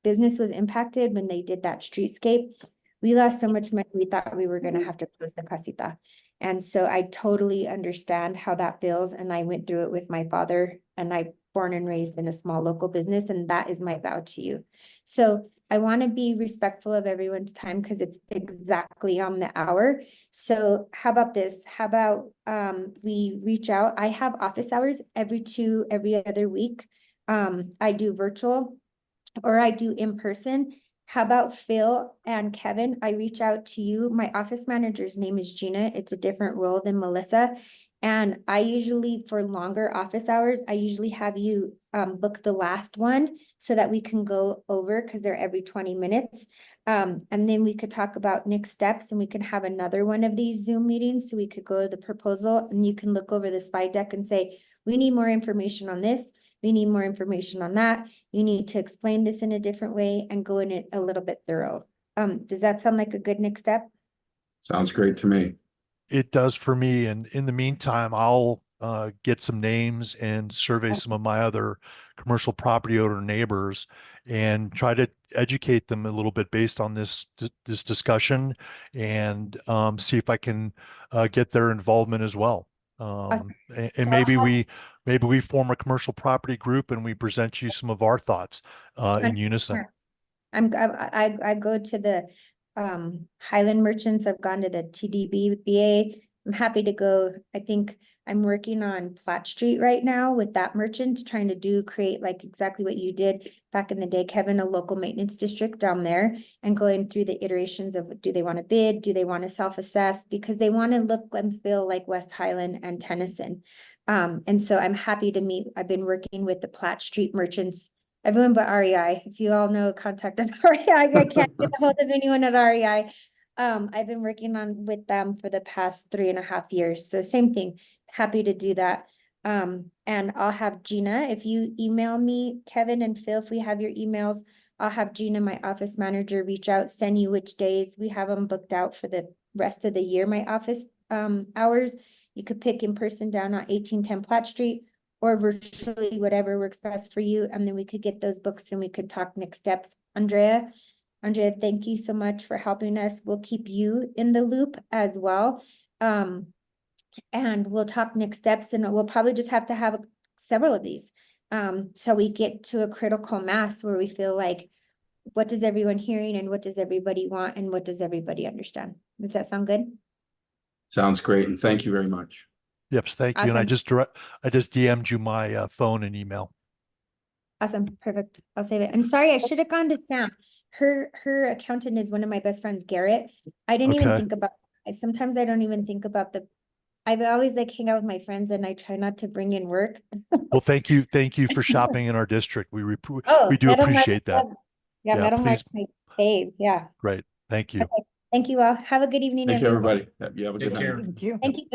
Speaker 1: business was impacted, when they did that streetscape, we lost so much money, we thought we were gonna have to close the casita. And so I totally understand how that feels, and I went through it with my father, and I born and raised in a small local business, and that is my vow to you. So I want to be respectful of everyone's time because it's exactly on the hour. So how about this? How about we reach out? I have office hours every other week. I do virtual or I do in person. How about Phil and Kevin? I reach out to you. My office manager's name is Gina. It's a different role than Melissa. And I usually, for longer office hours, I usually have you book the last one so that we can go over, because they're every 20 minutes. And then we could talk about next steps, and we can have another one of these Zoom meetings. So we could go to the proposal, and you can look over the slide deck and say, we need more information on this. We need more information on that. You need to explain this in a different way and go in it a little bit thorough. Does that sound like a good next step?
Speaker 7: Sounds great to me.
Speaker 6: It does for me. And in the meantime, I'll get some names and survey some of my other commercial property owner neighbors and try to educate them a little bit based on this discussion, and see if I can get their involvement as well. And
Speaker 1: So
Speaker 6: maybe we form a commercial property group and we present you some of our thoughts in unison.
Speaker 1: I go to the Highland merchants. I've gone to the TDBBA. I'm happy to go. I think I'm working on Platt Street right now with that merchant, trying to create like exactly what you did back in the day, Kevin, a local maintenance district down there, and going through the iterations of, do they want to bid? Do they want to self-assess? Because they want to look and feel like West Highland and Tennyson. And so I'm happy to meet. I've been working with the Platt Street merchants, everyone but REI. If you all know, contact at REI. I can't get a hold of anyone at REI. I've been working with them for the past 3.5 years. So same thing, happy to do that. And I'll have Gina, if you email me, Kevin and Phil, if we have your emails, I'll have Gina, my office manager, reach out, send you which days. We have them booked out for the rest of the year, my office hours. You could pick in person down on 1810 Platt Street, or virtually, whatever works best for you. And then we could get those books and we could talk next steps. Andrea, thank you so much for helping us. We'll keep you in the loop as well. And we'll talk next steps, and we'll probably just have to have several of these. So we get to a critical mass where we feel like, what does everyone hearing, and what does everybody want, and what does everybody understand? Does that sound good?
Speaker 7: Sounds great. And thank you very much.
Speaker 6: Yep, thank you. And I
Speaker 1: Awesome.
Speaker 6: just DM'd you my phone and email.
Speaker 1: Awesome, perfect. I'll save it. And sorry, I should have gone to Sam. Her accountant is one of my best friends, Garrett. I didn't even
Speaker 6: Okay.
Speaker 1: think about, sometimes I don't even think about I've always hang out with my friends, and I try not to bring in work.
Speaker 6: Well, thank you for shopping in our district. We
Speaker 1: Oh,
Speaker 6: do
Speaker 1: Meadow Mark
Speaker 6: appreciate that.
Speaker 1: Club. Yeah,
Speaker 6: Yeah,
Speaker 1: Meadow Mark,
Speaker 6: please.
Speaker 1: my fave. Yeah.
Speaker 6: Great. Thank you.
Speaker 1: Okay. Thank you all. Have a good evening,
Speaker 7: Thank you,
Speaker 1: everyone.
Speaker 7: everybody. You have a
Speaker 3: Take
Speaker 7: good night.
Speaker 3: care.
Speaker 2: Thank you.
Speaker 1: Thank you.